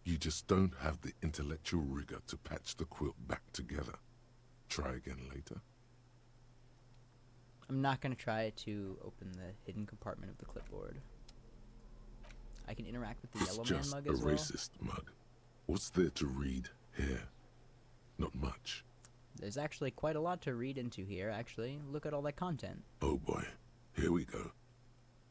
You just don't have the intellectual rigor to patch the quilt back together. Try again later. I'm not going to try to open the hidden compartment of the clipboard. I can interact with the It's yellow man just mug a as well. racist mug. What's there to read here? Not much. There's actually quite a lot to read into here, actually. Look at all that content. Oh boy, here we go.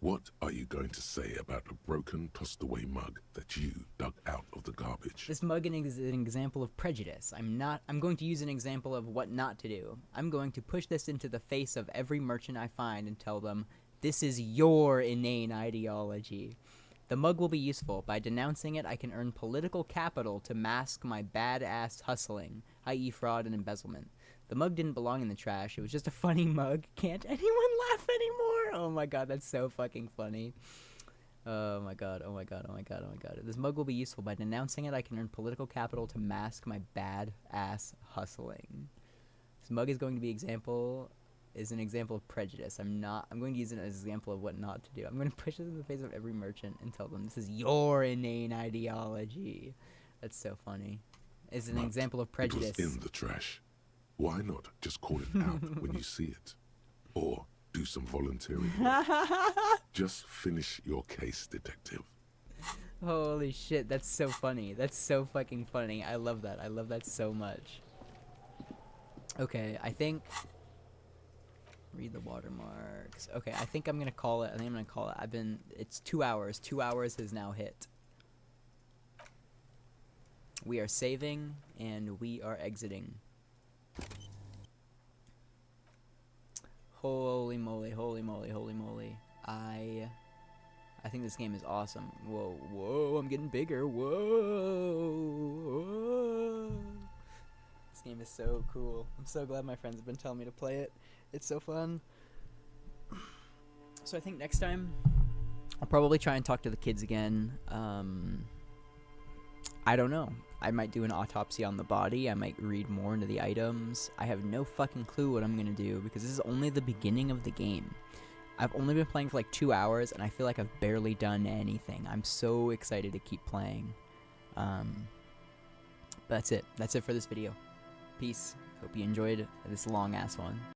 What are you going to say about a broken, tossed-away mug that you dug out of the garbage? This mug is an example of prejudice. I'm going to use an example of what not to do. I'm going to push this into the face of every merchant I find and tell them, this is your inane ideology. The mug will be useful. By denouncing it, I can earn political capital to mask my badass hustling, i.e. fraud and embezzlement. The mug didn't belong in the trash. It was just a funny mug. Can't anyone laugh anymore? Oh my god, that's so fucking funny. Oh my god, oh my god, oh my god, oh my god. This mug will be useful. By denouncing it, I can earn political capital to mask my badass hustling. This mug is going to be an example of prejudice. I'm going to use it as an example of what not to do. I'm going to push it in the face of every merchant and tell them, this is your inane ideology. That's so funny. It's an example of prejudice. It was in the trash. Why not just call it out when you see it? Or do some volunteering work. Just finish your case, detective. Holy shit, that's so funny. That's so fucking funny. I love that. I love that so much. Okay, I think... Read the watermarks. Okay, I think I'm gonna call it. It's 2 hours. 2 hours has now hit. We are saving, and we are exiting. Holy moly, holy moly, holy moly. I think this game is awesome. Whoa, whoa, I'm getting bigger. Whoa. This game is so cool. I'm so glad my friends have been telling me to play it. It's so fun. So I think next time I'll probably try and talk to the kids again. I don't know. I might do an autopsy on the body. I might read more into the items. I have no fucking clue what I'm gonna do because this is only the beginning of the game. I've only been playing for like 2 hours and I feel like I've barely done anything. I'm so excited to keep playing. But that's it. That's it for this video. Peace. Hope you enjoyed this long ass one.